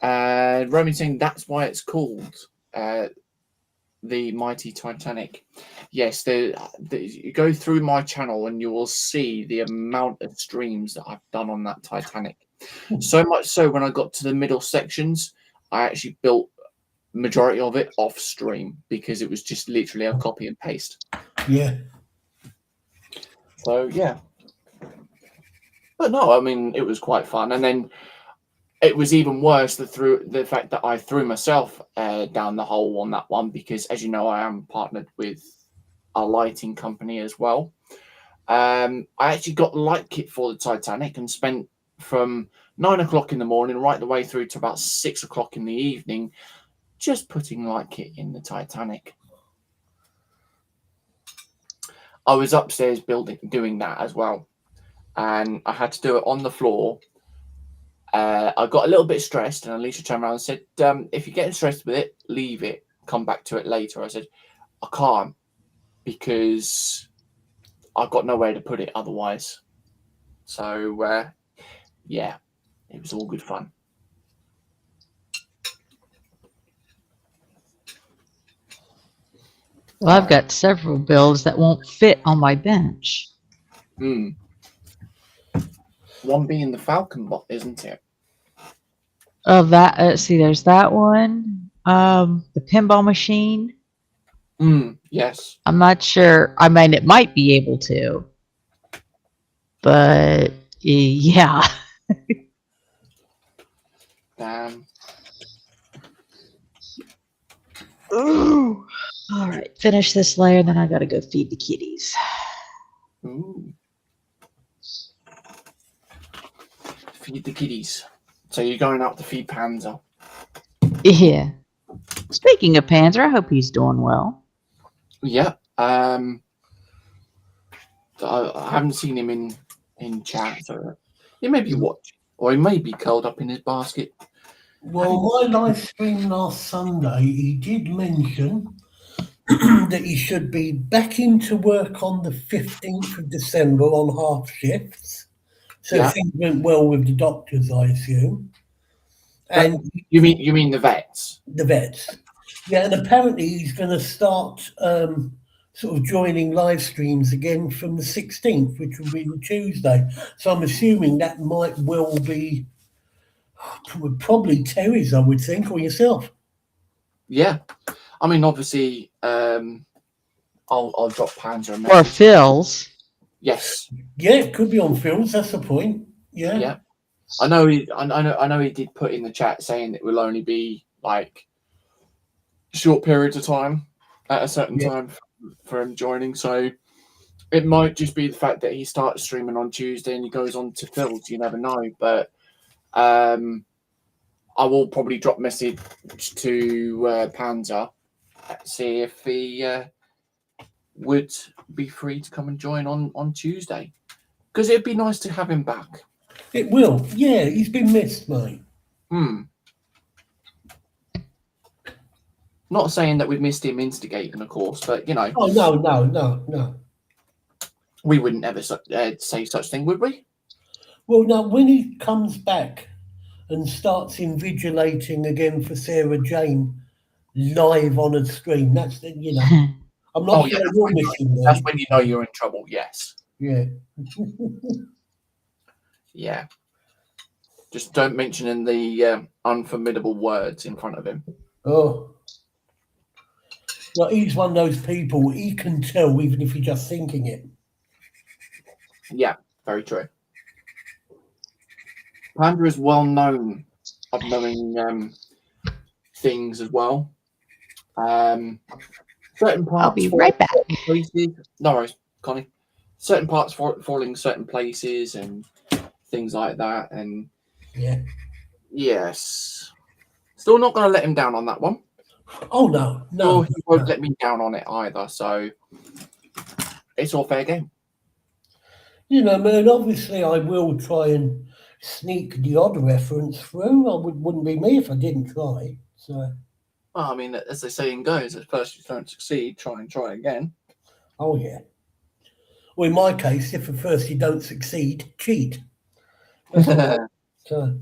Roman saying that's why it's called the Mighty Titanic. Yes, you go through my channel and you will see the amount of streams that I've done on that Titanic. So much so when I got to the middle sections, I actually built majority of it off stream because it was just literally a copy and paste. yeah. So yeah. But no, I mean, it was quite fun. And then it was even worse through the fact that I threw myself down the hole on that one because, as you know, I am partnered with a lighting company as well. I actually got the light kit for the Titanic and spent from 9 o'clock in the morning right the way through to about 6 o'clock in the evening just putting light kit in the Titanic. I was upstairs doing that as well. And I had to do it on the floor. I got a little bit stressed, and Alicia turned around and said, if you're getting stressed with it, leave it. Come back to it later. I said, I can't because I've got nowhere to put it otherwise. So yeah, it was all good fun. Well, I've got several builds that won't fit on my bench. One being the Falcon bot, isn't it? Oh, that see, there's that one. The pinball machine. Yes. I'm not sure. I mean, it might be able to, but yeah. Damn. Ooh. All right, finish this layer, then I gotta go feed the kitties. Ooh. Feed the kitties. So you're going out to feed Panzer. Yeah. Speaking of Panzer, I hope he's doing well. Yeah. I haven't seen him in chat, so he may be watching, or he may be curled up in his basket. Well, my live stream last Sunday, he did mention that he should be back into work on the 15th of December on half shifts. So Yeah. things went well with the doctors, I assume. And You mean the vets? the vets. Yeah, and apparently he's going to start sort of joining live streams again from the 16th, which will be the Tuesday. So I'm assuming that might well be probably Terry's, I would think, or yourself. Yeah. I mean, obviously, I'll drop Panzer a Or message. Phil's. Yes. Yeah, it could be on Phil's. That's the point. Yeah. Yeah. I know he did put in the chat saying it will only be like short periods of time at a certain time for him joining. So it might just be the fact that he starts streaming on Tuesday and he goes on to Phil's. You never know. But I will probably drop message to Panzer, see if he would be free to come and join on Tuesday, because it'd be nice to have him back. It will. Yeah, he's been missed, mate. Not saying that we've missed him instigating, of course, but you know. Oh no. We wouldn't ever say such thing, would we? Well, now when he comes back and starts invigilating again for Sarah Jane live on a stream, that's the, you know. I'm not sure you're missing that's when you know you're in trouble. Yes. Yeah. Yeah. Just don't mention in the unformidable words in front of him. Oh. Well, he's one of those people, he can tell even if you're just thinking it. Yeah, very true. Panda is well known of knowing things as well. Certain parts. I'll be right back. Places, no worries, Connie. Certain parts falling certain places and things like that. And yeah. Yes. Still not going to let him down on that one. Oh, no. He won't let me down on it either. So it's all fair game. You know, man, obviously I will try and sneak the odd reference through. Wouldn't be me if I didn't try. So. Well, I mean, as the saying goes, at first you don't succeed, try and try again. Oh, yeah. Well, in my case, if at first you don't succeed, cheat. So.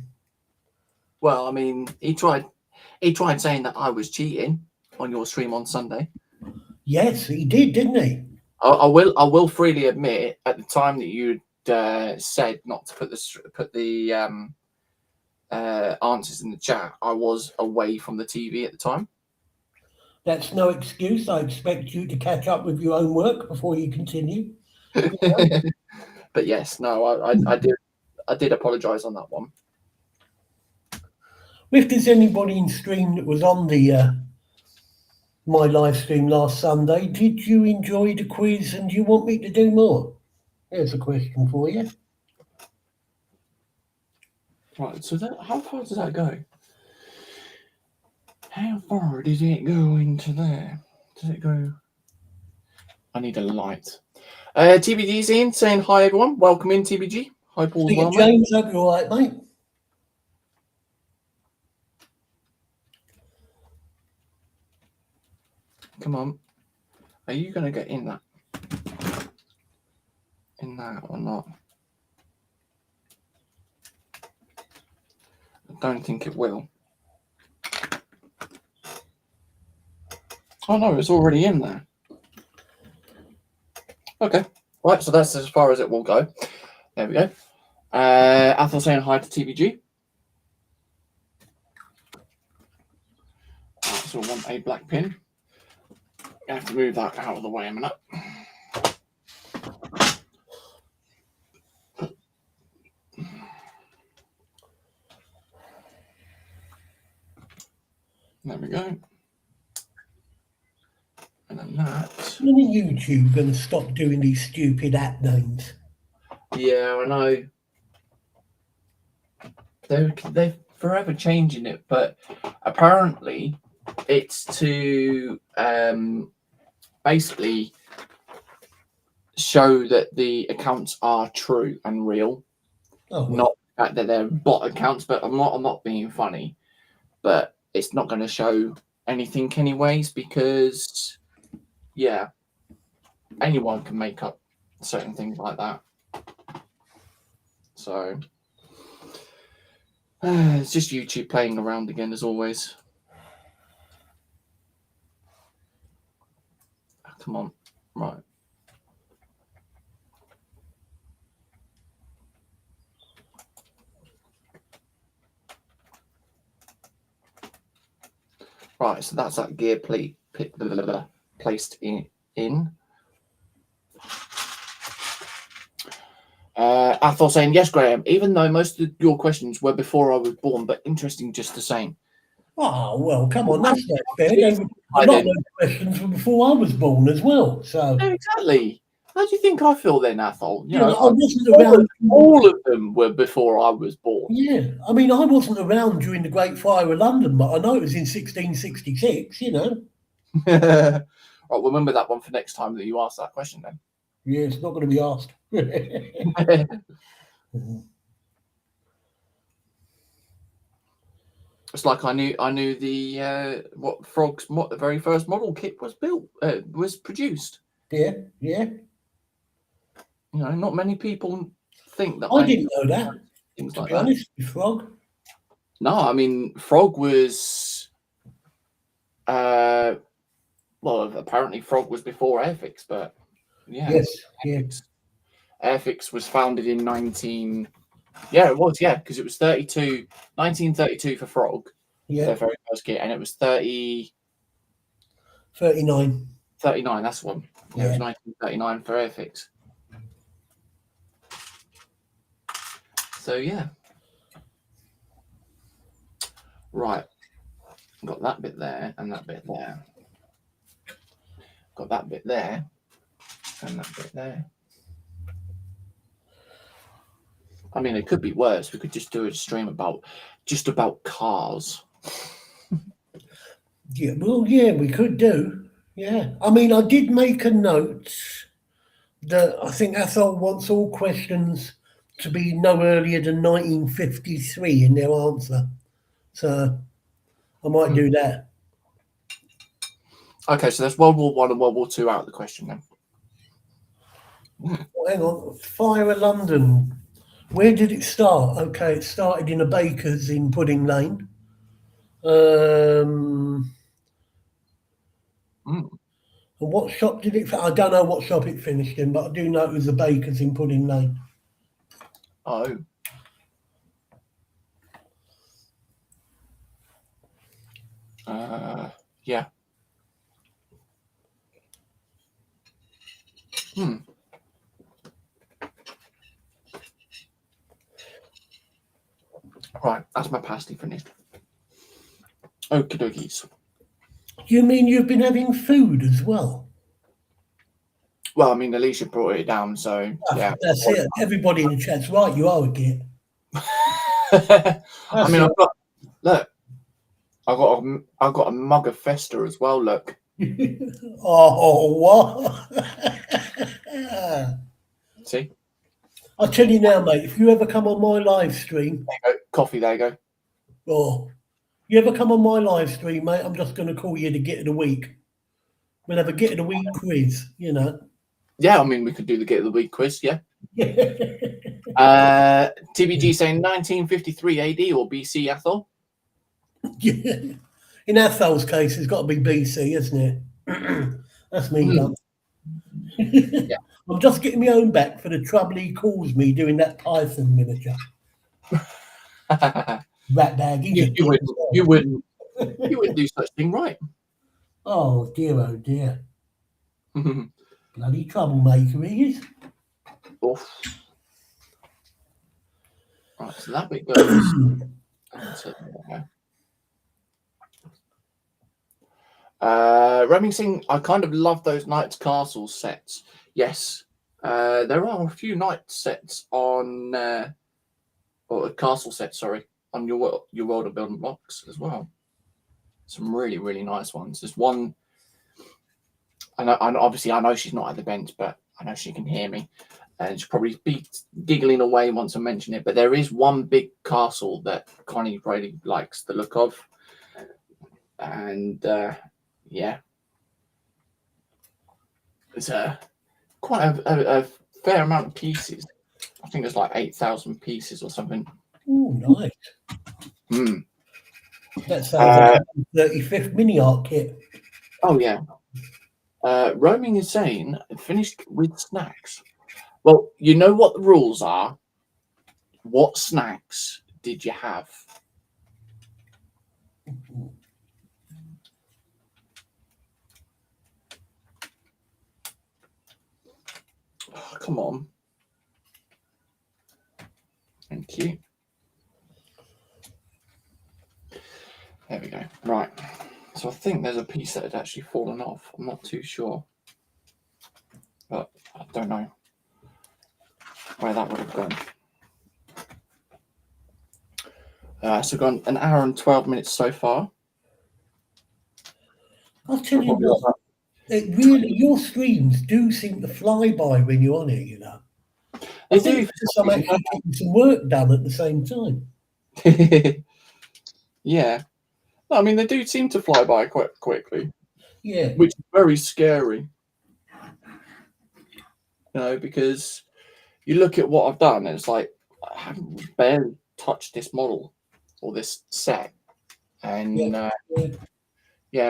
Well, I mean, he tried saying that I was cheating on your stream on Sunday. Yes, he did, didn't he? I will freely admit at the time that you said not to put the answers in the chat, I was away from the TV at the time. That's no excuse. I expect you to catch up with your own work before you continue. But yes, no, I did apologise on that one. If there's anybody in stream that was on the my live stream last Sunday, did you enjoy the quiz and do you want me to do more? Here's a question for you. Right, so how far does that go? How far did it go into there? Does it go? I need a light. TBG's in saying hi everyone. Welcome in, TBG. Hi Paul as well, mate. James, hope you're all right, mate. Come on. Are you going to get in that or not? I don't think it will. Oh no, it's already in there. Okay, right, so that's as far as it will go. There we go. Athel saying hi to TVG. Right, so I want a black pin. I have to move that out of the way a minute. There we go. And then that. When are YouTube going to stop doing these stupid app names? Yeah, I know. They're forever changing it, but apparently it's to basically show that the accounts are true and real, Oh, well. not the fact that they're bot accounts. But I'm not being funny, but it's not going to show anything anyways, because yeah, anyone can make up certain things like that. So it's just YouTube playing around again as always. Oh, come on, right. Right, so that's that gear placed in. Athol saying, yes, Graham, even though most of your questions were before I was born, but interesting just the same. Oh, well, come on, that's not fair. A lot of those questions were before I was born as well. So Exactly. How do you think I feel then, Athol? I wasn't around. All of them were before I was born. Yeah, I mean, I wasn't around during the Great Fire of London, but I know it was in 1666, you know. Right, remember that one for next time that you ask that question then. Yeah, it's not going to be asked. It's like I knew the what Frog's the very first model kit was built, was produced. Yeah. You know, not many people think that. I didn't know that. Things To like be that. honest, with Frog. No, I mean Frog was. Well, apparently Frog was before Airfix, but yeah. Yes. Airfix was founded in 19. Yeah, it was. Yeah, because it was 1932 for Frog. Yeah. Their very first kit, and it was 39. 39, that's one. Yeah, it was 1939 for Airfix. So yeah. Right. Got that bit there and that bit there. Got that bit there and that bit there. I mean, it could be worse. We could just do a stream about cars. Yeah, well, yeah, we could do. Yeah. I mean, I did make a note that I think Athol wants all questions to be no earlier than 1953 in their answer. So I might do that. Okay, so there's World War I and World War II out of the question then. Well, hang on. Fire of London. Where did it start? Okay, it started in a baker's in Pudding Lane. And what shop did it? I don't know what shop it finished in, but I do know it was a baker's in Pudding Lane. Oh. Yeah. Right, that's my pasty finished. Okie dokies. You mean you've been having food as well? Well, I mean, Alicia brought it down, so yeah. That's it. Everybody in the chat's right. You are a git. I mean, I've got a mug of Festa as well. Look. Oh, what? See? I'll tell you now, mate. If you ever come on my live stream, There you go. Coffee. There you go. oh, you ever come on my live stream, mate? I'm just going to call you the git of the week. We'll have a get of the week quiz, you know. Yeah, I mean, we could do the Get of the Week quiz, yeah. Yeah. TBG saying 1953 AD or BC, Athol? In Athol's case, it's got to be BC, isn't it? That's me done. Yeah. I'm just getting my own back for the trouble he caused me doing that Python miniature. Rat bag. You wouldn't do such thing, right? Oh dear. Bloody troublemaker he is. Oof. Right, so that bit goes. Remy Singh, I kind of love those Knights Castle sets. Yes, there are a few Knight sets on, or a castle set, sorry, on your World of Building Blocks as well. Some really, really nice ones. There's one, and obviously I know she's not at the bench, but I know she can hear me, and she'll probably be giggling away once I mention it. But there is one big castle that Connie really likes the look of, and yeah, it's quite a fair amount of pieces. I think it's like 8,000 pieces or something. Oh, nice. Mm. That sounds like a 35th mini art kit. Oh yeah. Roaming Insane finished with snacks. Well, you know what the rules are. What snacks did you have? Oh, come on. Thank you. There we go. Right. So I think there's a piece that had actually fallen off. I'm not too sure. But I don't know where that would have gone. So gone an hour and 12 minutes so far. I'll tell you what, it really, your streams do seem to fly by when you're on it, you know. I think I'm actually getting some work done at the same time. Yeah. I mean, they do seem to fly by quite quickly. Yeah. Which is very scary. You know, because you look at what I've done and it's like, I haven't barely touched this model or this set. And yeah,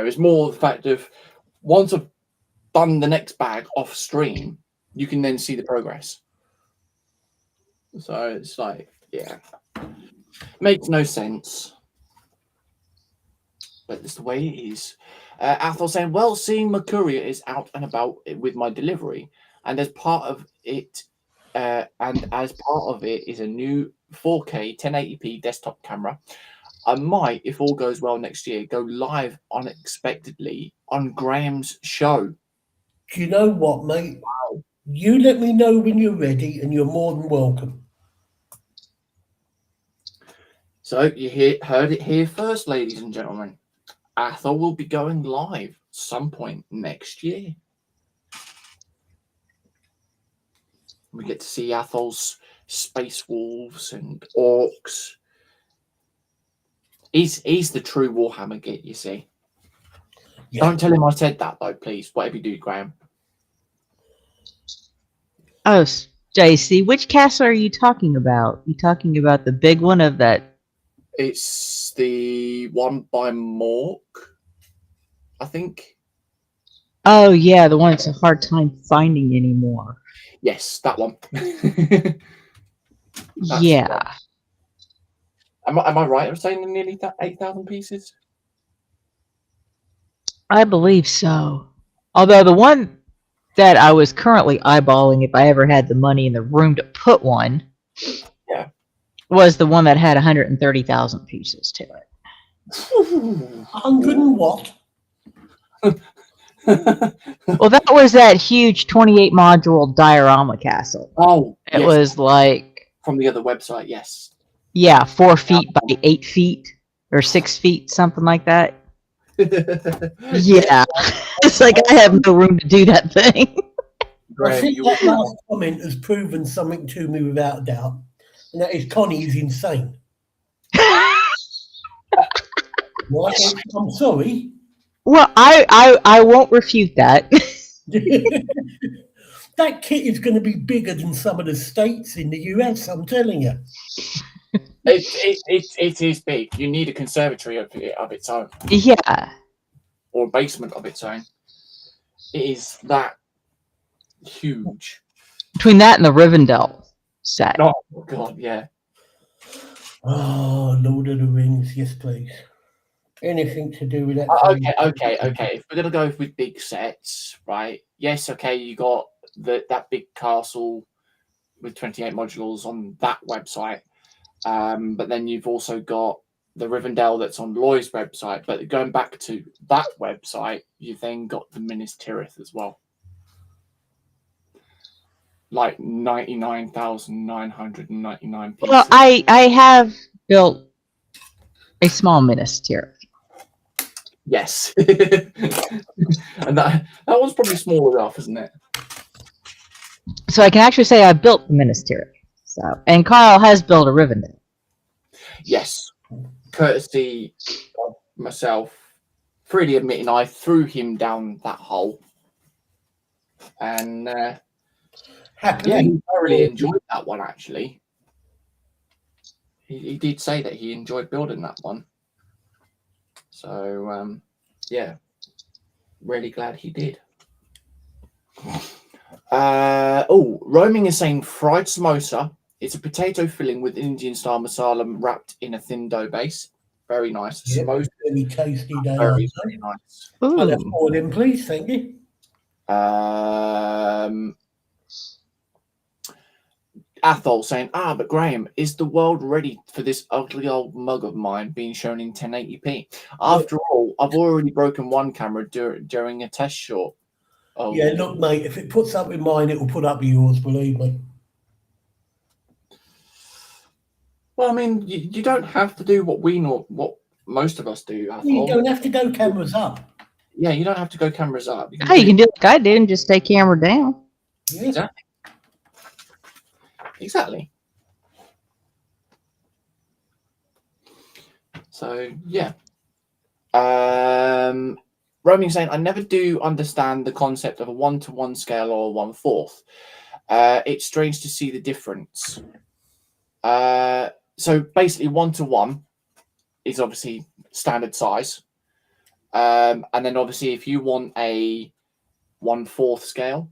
it's more the fact of once I've done the next bag off stream, you can then see the progress. So it's like, yeah, makes no sense. But it's the way it is. Athol saying, well, seeing my courier is out and about with my delivery, and as part of it, is a new 4K 1080p desktop camera. I might, if all goes well next year, go live unexpectedly on Graham's show. Do you know what, mate? Wow. You let me know when you're ready, and you're more than welcome. So you heard it here first, ladies and gentlemen. Athol will be going live some point next year. We get to see Athol's space wolves and orcs. He's the true Warhammer git, you see. Yeah. Don't tell him I said that, though, please. Whatever you do, Graham. Oh, JC, which castle are you talking about? You talking about the big one of that? It's the one by Mork, I think. Oh, yeah, the one that's a hard time finding anymore. Yes, that one. Yeah. Am I right in saying nearly 8,000 pieces? I believe so. Although the one that I was currently eyeballing, if I ever had the money in the room to put one, was the one that had 130,000 pieces to it. 100 and what? Well, that was that huge 28 module diorama castle. Oh, it was like from the other website, yes. Yeah, 4 feet by 8 feet or 6 feet, something like that. Yeah, it's like I have no room to do that thing. I think that last comment has proven something to me without a doubt, and that is Connie is insane. Right? I'm sorry, Well, I won't refute that. That kit is going to be bigger than some of the states in the US, I'm telling you. It is big. You need a conservatory of its own, Yeah. or a basement of its own. It is that huge. Between that and the Rivendell set. Oh God, yeah. Oh, Lord of the Rings, yes, please. Anything to do with that. Okay. If we're gonna go with big sets, right? Yes, okay. You got that big castle with 28 modules on that website, but then you've also got the Rivendell that's on Loy's website. But going back to that website, you've then got the Minas Tirith as well, like 99,999 pieces. Well, I have built a small Minas Tirith. Yes, and that one's probably small enough, isn't it? So I can actually say I built the Minas Tirith. So, and Carl has built a Rivendell. Yes, courtesy of myself, freely admitting I threw him down that hole, and yeah, he thoroughly enjoyed that one. Actually, he did say that he enjoyed building that one. So yeah, really glad he did. Roaming is saying fried samosa. It's a potato filling with Indian style masala wrapped in a thin dough base. Very nice. Yep, Samosa, very tasty. very nice. I'll have all in, please. Thank you. Athol saying, but Graham, is the world ready for this ugly old mug of mine being shown in 1080p? After all, I've already broken one camera during a test shot. Oh. Yeah, look, mate, if it puts up with mine, it will put up with yours, believe me. Well, I mean, you don't have to do what most of us do. Athol. You don't have to go cameras up. Yeah, you don't have to go cameras up. You can do like I did and just stay camera down. Yeah. Exactly. So yeah. Roaming saying, I never do understand the concept of a 1-to-1 scale or 1/4. It's strange to see the difference. So basically 1-to-1 is obviously standard size. And then obviously if you want a 1/4 scale,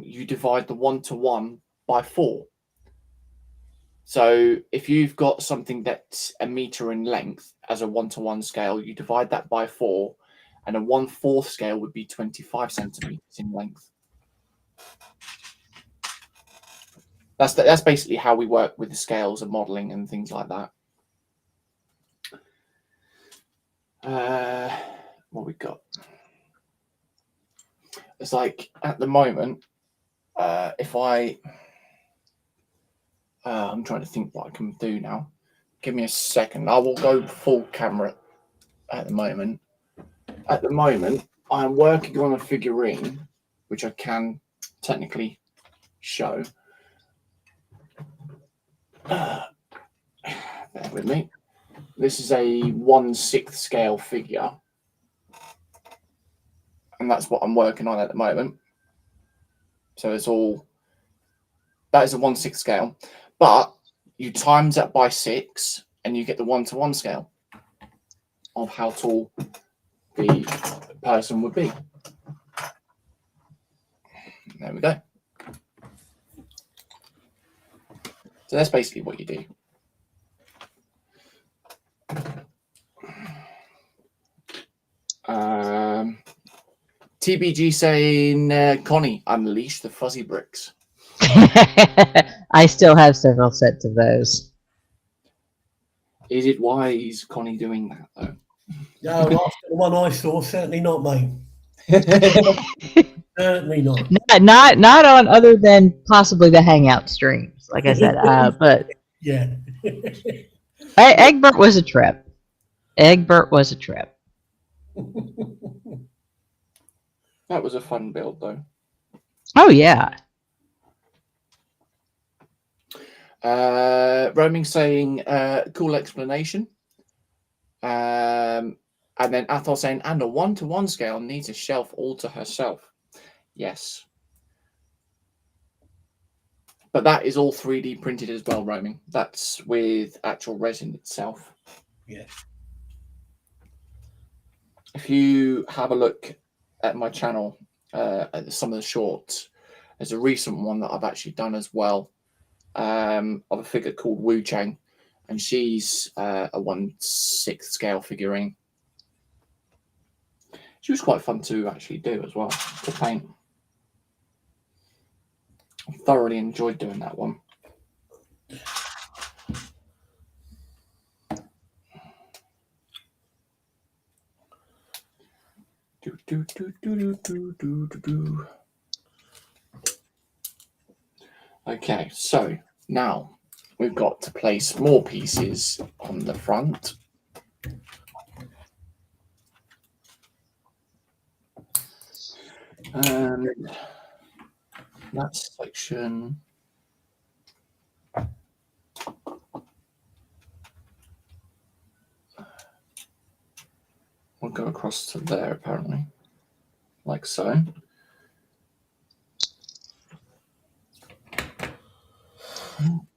you divide the 1-to-1 by 4. So if you've got something that's a meter in length as a 1-to-1 scale, you divide that by 4, and a 1/4 scale would be 25 centimeters in length. That's basically how we work with the scales and modeling and things like that. What we got? It's like at the moment, if I'm trying to think what I can do now. Give me a second. I will go full camera at the moment. At the moment, I'm working on a figurine, which I can technically show. Bear with me. This is a 1/6 scale figure. And that's what I'm working on at the moment. So it's all... That is a 1/6 scale. But you times that by 6 and you get the 1-to-1 scale of how tall the person would be. There we go. So that's basically what you do. TBG saying, Connie, unleash the fuzzy bricks. I still have several sets of those. Is it wise, Connie, doing that though? No, after the one I saw, certainly not, mate. Certainly not. Not on other than possibly the Hangout streams, like I said. But yeah, Egbert was a trip. Egbert was a trip. That was a fun build, though. Oh yeah. Roaming saying, cool explanation. And And then Athol saying, and a 1-to-1 scale needs a shelf all to herself. Yes. But that is all 3D printed as well, Roaming. That's with actual resin itself. Yeah. If you have a look at my channel, at some of the shorts, there's a recent one that I've actually done as well, of a figure called Wu Chang, and she's a 1/6 scale figurine. She was quite fun to actually do as well, to paint. I thoroughly enjoyed doing that one. Okay, so now we've got to place more pieces on the front. And that section. We'll go across to there, apparently, like so.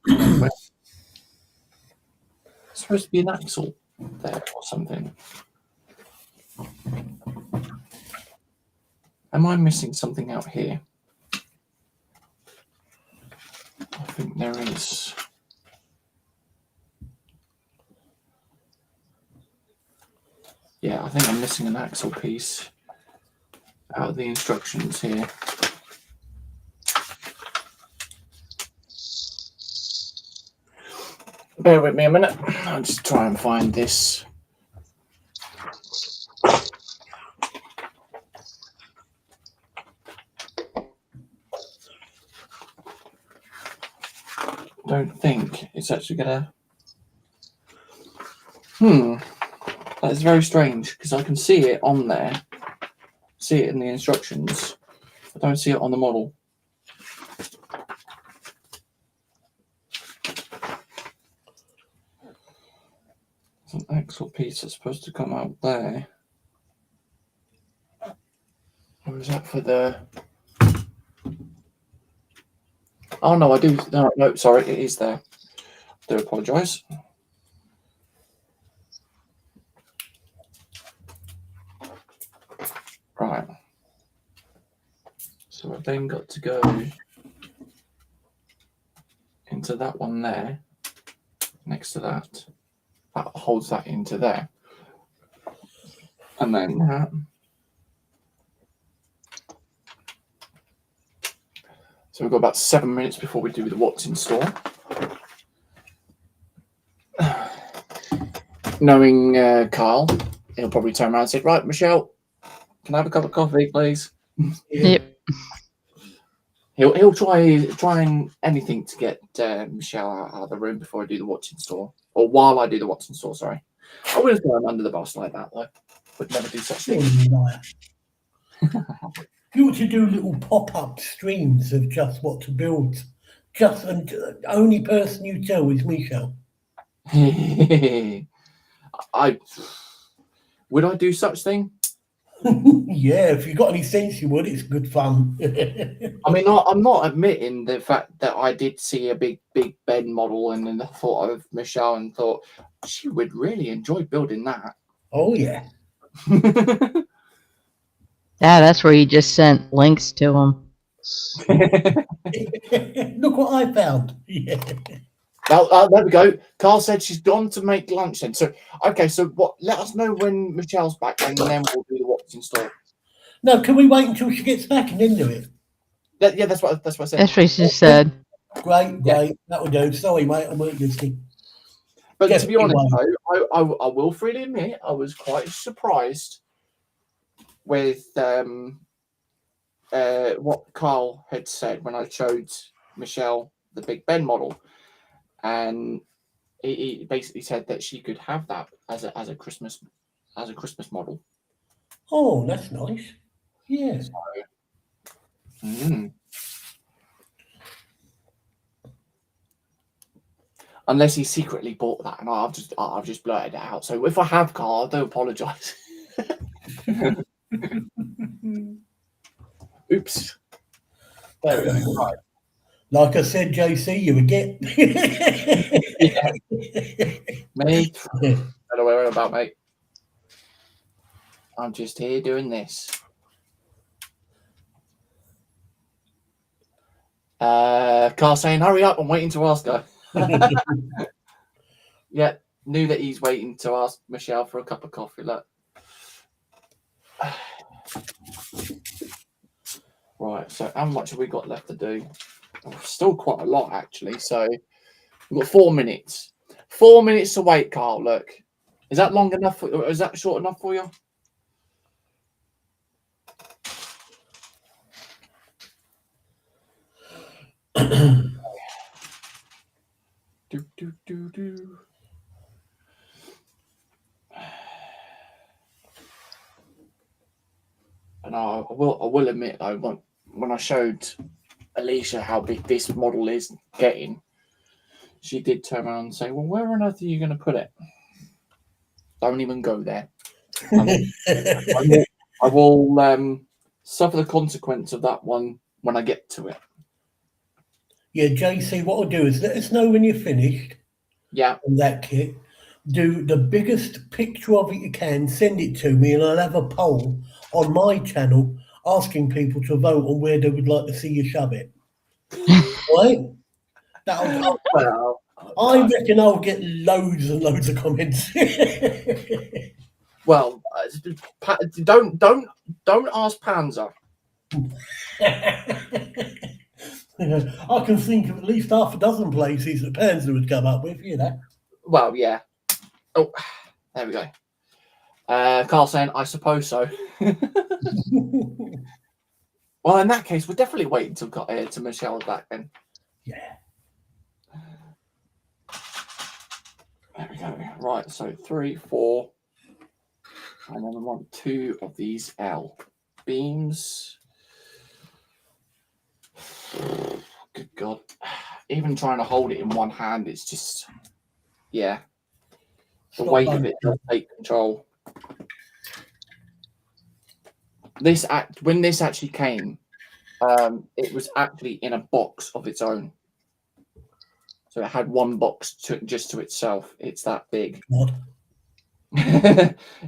There's supposed to be an axle there or something. Am I missing something out here? I think there is. Yeah, I think I'm missing an axle piece out of the instructions here. Bear with me a minute. I'll just try and find this. Don't think it's actually gonna. That is very strange because I can see it on there, see it in the instructions. I don't see it on the model. There's an axle piece that's supposed to come out there. Or is that for the? Oh no, I do. No, sorry, it is there. I do apologise. Right. So I've then got to go into that one there, next to that. That holds that into there. And then that. So we've got about 7 minutes before we do the what's in store. Knowing Carl, he'll probably turn around and say, right, Michelle, can I have a cup of coffee, please? Yep. He'll try anything to get Michelle out of the room before I do the what's in store. Or while I do the what's in store, sorry. I wouldn't throw him under the bus like that, though. Would never do such You're things. a liar. You ought to do little pop-up streams of just what to build. Just and the only person you tell is Michelle. Would I do such thing? Yeah, if you got any sense, you would. It's good fun. I mean, I'm not admitting the fact that I did see a big Ben model and then I thought of Michelle and thought she would really enjoy building that. Oh yeah. Yeah, that's where you just sent links to them. Look what I found. Yeah. There we go. Carl said she's gone to make lunch then. So, okay, so what? Let us know when Michelle's back and then we'll do the what's in store. No, can we wait until she gets back and then do it? Yeah, that's what I said. That's what she said. Great, Yeah. that will do. Sorry, mate, I weren't listening. But Yes, to be honest, anyway. though, I will freely admit I was quite surprised with what Carl had said when I showed Michelle the Big Ben model, and he basically said that she could have that as a Christmas model. Oh, that's nice. Yeah. Unless he secretly bought that, and I've just blurted it out. So if I have, Carl, I do apologise. Oops. There we go. Right. Like I said, JC, you would get. Mate, don't know worry about, mate. I'm just here doing this. Carl saying, hurry up, I'm waiting to ask her. Yeah, knew that he's waiting to ask Michelle for a cup of coffee. Look. Right, so how much have we got left to do? Oh, still quite a lot, actually. So we've got 4 minutes. 4 minutes to wait, Carl. Look. Is that long enough? Is that short enough for you? Do. And I will admit though, when I showed Alicia how big this model is getting, she did turn around and say, "Well, where on earth are you going to put it? Don't even go there." I will suffer the consequence of that one when I get to it. Yeah, JC, what I'll do is let us know when you're finished. Yeah. On that kit. Do the biggest picture of it you can, send it to me, and I'll have a poll on my channel asking people to vote on where they would like to see you shove it. Right? Well, I reckon I'll get loads and loads of comments. well, don't ask Panzer. I can think of at least half a dozen places that Panzer would come up with, you know. Well, yeah. Oh, there we go. Carl saying, I suppose so. Well, in that case, we'll definitely wait until Michelle's back then. Yeah. There we go. Right, so 3, 4, and then I want 2 of these L beams. Good God. Even trying to hold it in one hand, it's just, yeah. The weight of it does take control. When this actually came, it was actually in a box of its own. So it had one box just to itself. It's that big.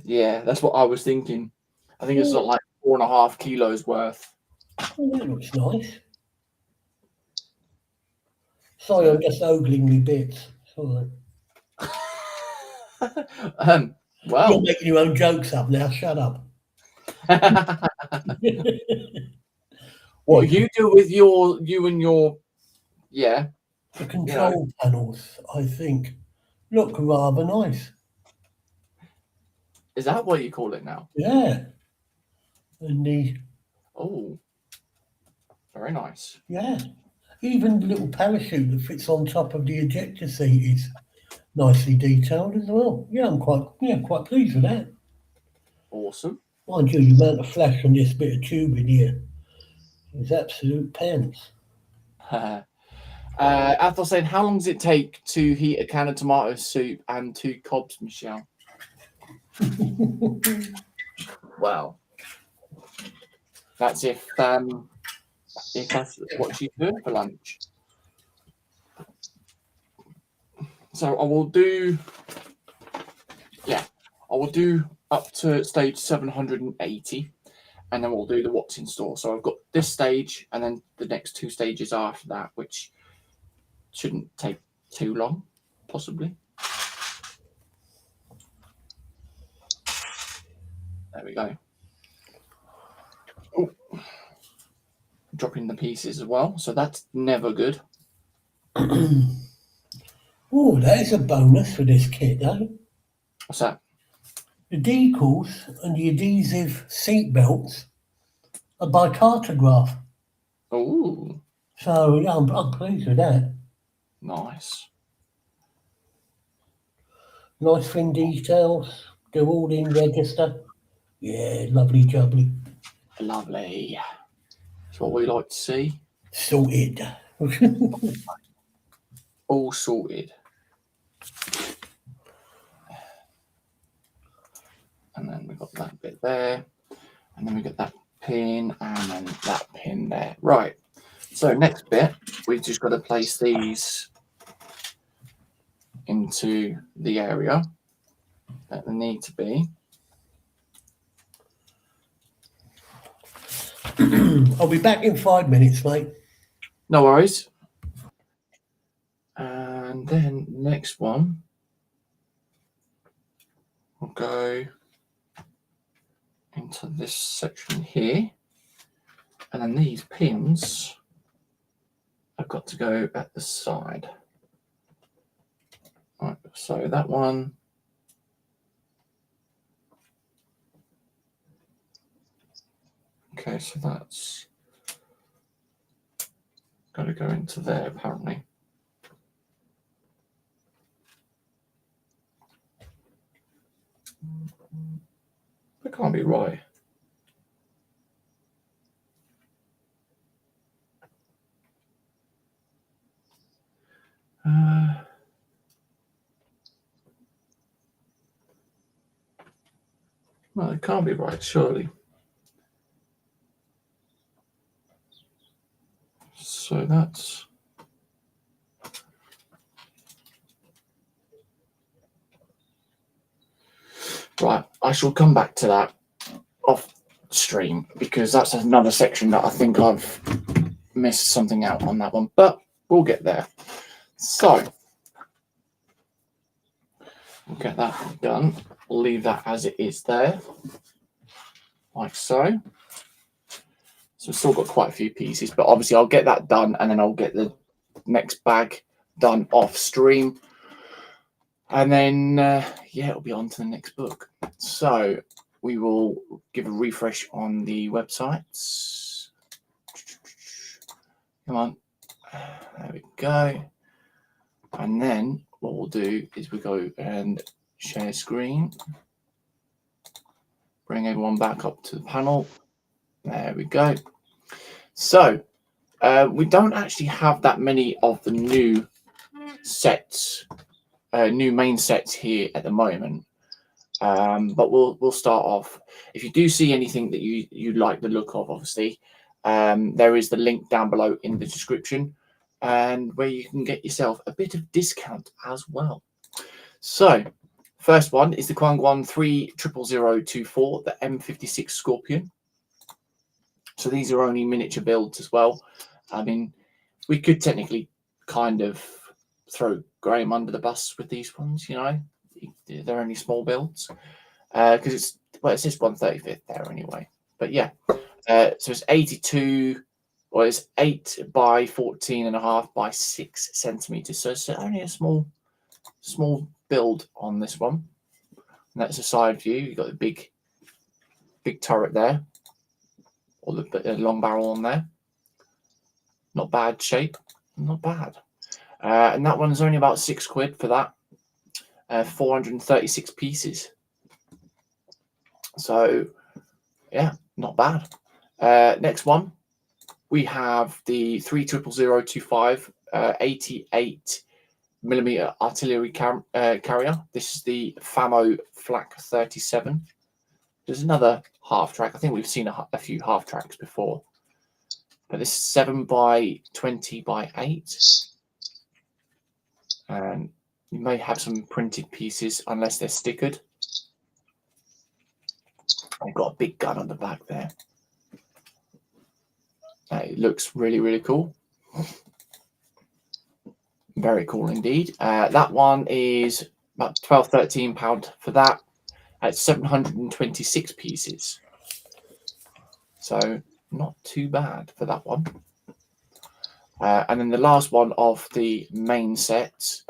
Yeah, that's what I was thinking. I think it's like 4.5 kilos worth. Oh, that looks nice. Sorry, I'm just ogling me bits. Sorry. Well, you're making your own jokes up now. Shut up. What you do with you and your, yeah. The control panels, I think, look rather nice. Is that what you call it now? Yeah. And the very nice. Yeah. Even the little parachute that fits on top of the ejector seat is nicely detailed as well. Yeah, I'm quite pleased with that. Awesome. Mind you, the amount of flash on this bit of tubing here is absolute pants. Athol saying, how long does it take to heat a can of tomato soup and 2 cobs, Michelle? Well, that's if that's what she's doing for lunch. So I will do up to stage 780, and then we'll do the what's in store. So I've got this stage and then the next 2 stages after that, which shouldn't take too long, possibly. There we go. Ooh. Dropping the pieces as well, so that's never good. Oh, that is a bonus for this kit, though. What's that? The decals and the adhesive seat belts are by Cartograph. Oh. So, yeah, I'm pleased with that. Nice. Nice thin details. They're all in register. Yeah, lovely jubbly. Lovely. That's what we like to see. Sorted. All sorted. and then we've got that bit there, and then we got that pin, and then that pin there. Right. So next bit, we've just got to place these into the area that they need to be. I'll be back in 5 minutes, mate. No worries. And then next one, we'll go into this section here, and then these pins have got to go at the side. Right, so that one, okay, so that's got to go into there apparently. That can't be right. Well, it can't be right, surely. So that's right. I shall come back to that off stream because that's another section that I think I've missed something out on that one, but we'll get there. So we'll get that done. We'll leave that as it is there, like so. So we've still got quite a few pieces, but obviously I'll get that done and then I'll get the next bag done off stream. And then, yeah, it'll be on to the next book. So we will give a refresh on the websites. Come on. There we go. And then what we'll do is we go and share screen. Bring everyone back up to the panel. There we go. So we don't actually have that many of the new sets, new main sets here at the moment. But we'll start off. If you do see anything that you like the look of, obviously, there is the link down below in the description, and where you can get yourself a bit of discount as well. So first one is the Kwangwon 300024, the M56 Scorpion. So these are only miniature builds as well. I mean, we could technically kind of throw Graham under the bus with these ones, you know. They're only small builds because it's just 1/35 there anyway. But yeah, so it's 82, or it's 8 by 14.5 by 6 centimeters. So it's only a small build on this one. And that's a side view. You've got the big turret there, or the long barrel on there. Not bad shape, not bad. And that one's only about £6 for that. 436 pieces. So yeah, not bad. Next one, we have the 300025 88mm artillery carrier. This is the FAMO Flak 37. There's another half track. I think we've seen a few half tracks before, but this is 7 by 20 by 8, and you may have some printed pieces unless they're stickered. I've got a big gun on the back there. It looks really cool. Very cool indeed. That one is about £12–13 for that. At 726 pieces. So not too bad for that one. And then the last one of the main set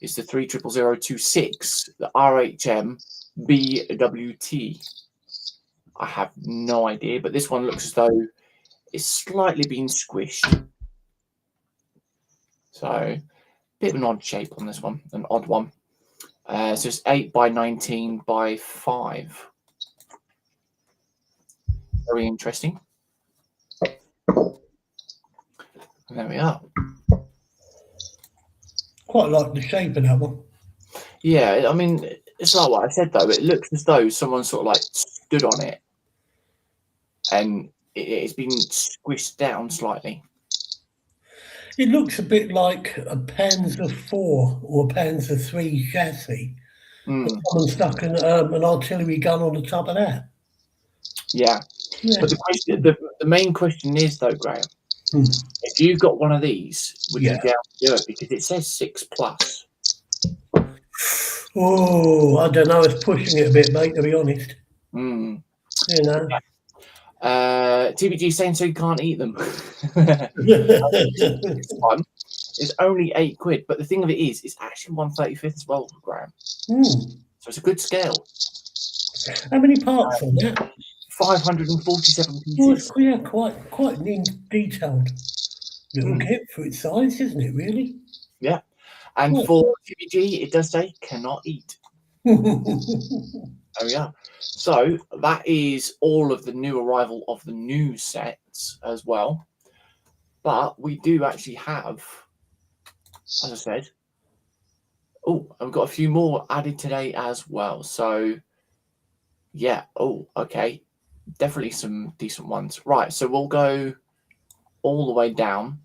is the 300026, the RHM BWT. I have no idea, but this one looks as though it's slightly been squished. So a bit of an odd shape on this one, an odd one. So it's 8 by 19 by 5. Very interesting. And there we are. Quite like the shape of that one. Yeah, I mean, it's like what I said though. It looks as though someone sort of like stood on it, and it's been squished down slightly. It looks a bit like a Panzer IV or a Panzer III chassis. Mm, Someone stuck an artillery gun on the top of that. yeah. Yeah. But the main question is though, Graham, if you got one of these, would you be able to do it? Because it says 6+. Oh, I don't know. It's pushing it a bit, mate, to be honest. Mm. You know. TBG saying so you can't eat them. This one is only £8, but the thing of it is, it's actually 1/35 as well, Graham. So it's a good scale. How many parts on that? 547 Well, pieces. it's, yeah, quite an detailed little kit for its size, isn't it? Really. Yeah, and Yeah. for TBG, it does say cannot eat. There we are. So that is all of the new arrival of the new sets as well. But we do actually have, as I said, I've got a few more added today as well. So yeah, okay. Definitely some decent ones. Right, so we'll go all the way down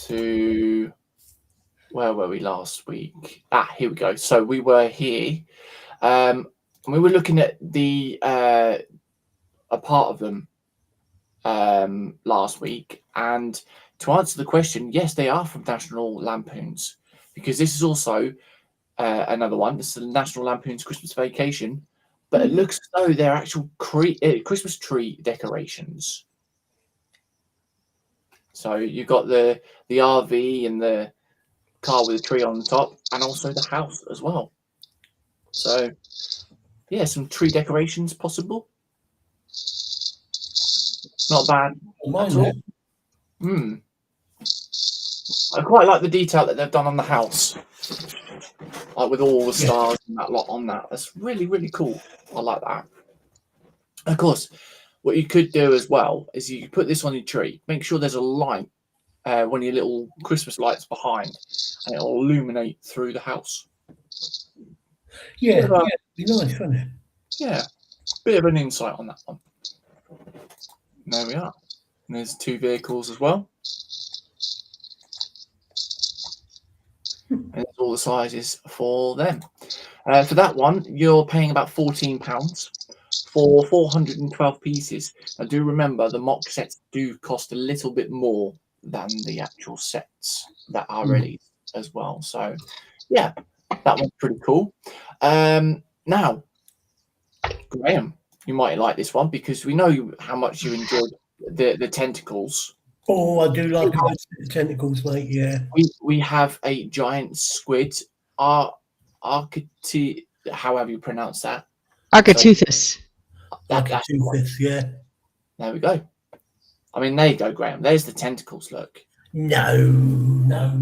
to where were we last week? Here we go. So we were here. We were looking at the a part of them last week, and to answer the question, yes, they are from National Lampoons, because this is also another one. This is the National Lampoons Christmas Vacation, but it looks as though they're actual Christmas tree decorations. So you've got the RV and the car with a tree on the top, and also the house as well. So yeah, some tree decorations possible. Not bad at all. I quite like the detail that they've done on the house, like with all the stars and that lot on that. That's really, really cool. I like that. Of course, what you could do as well is you could put this on your tree. Make sure there's a light, one of your little Christmas lights behind, and it'll illuminate through the house. Yeah, be nice, wouldn't it? Yeah, bit of an insight on that one. There we are. And there's 2 vehicles as well. And there's all the sizes for them. For that one, you're paying about £14 for 412 pieces. Now, do remember the mock sets do cost a little bit more than the actual sets that are released as well. So, yeah, that one's pretty cool. Now, Graham, you might like this one because we know how much you enjoyed the tentacles. Oh, I do like a good set of tentacles, mate. Yeah. We have a giant squid, however you pronounce that. Architeuthis. Architeuthis, yeah. There we go. I mean, there you go, Graham. There's the tentacles. Look. No. They're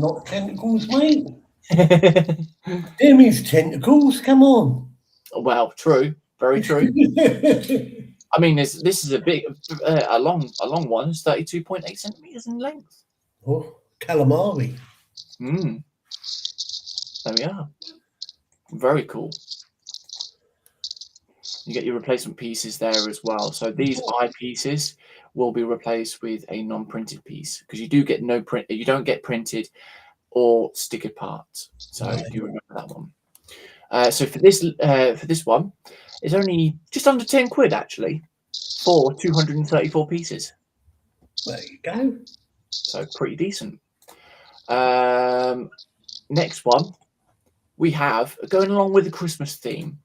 not tentacles, mate. Them is tentacles. Come on. Well, true. Very true. I mean, this is a long one. It's 32.8 centimeters in length. Oh, calamari. There we are. Very cool. You get your replacement pieces there as well. So these eyepieces will be replaced with a non-printed piece because you do get you don't get printed or stickered parts. So you remember that one. So for this one, it's only just under £10 actually for 234 pieces. There you go. So pretty decent. Next one, we have, going along with the Christmas theme,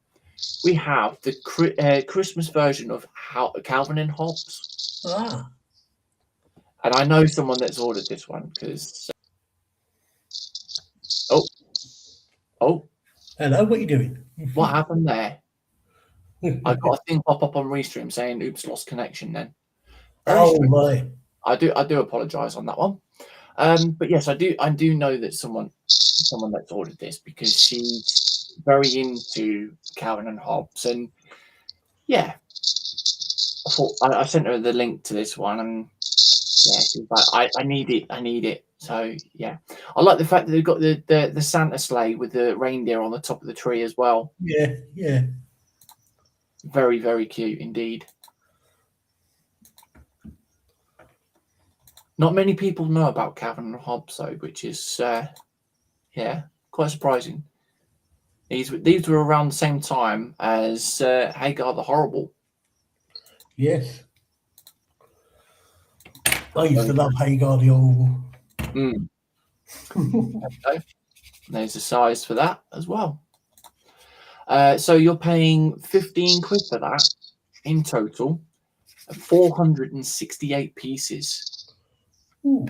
we have the Christmas version of Calvin and Hobbes. And I know someone that's ordered this one because... Oh. Hello, what are you doing? What happened there? I got a thing pop up on Restream saying, oops, lost connection then. My. I do apologise on that one. But yes, I do know that someone that's ordered this because she's very into Calvin and Hobbes, and yeah, I thought I sent her the link to this one, and yeah, she was like, I need it, I need it. So yeah, I like the fact that they've got the Santa sleigh with the reindeer on the top of the tree as well. Yeah, yeah. Very, very cute indeed. Not many people know about Calvin and Hobbes though, which is yeah, quite surprising. These were around the same time as Hagar the Horrible. Yes. I used to love Hagar the Horrible. Mm. Okay. There's a size for that as well. So you're paying 15 quid for that in total, 468 pieces. Ooh.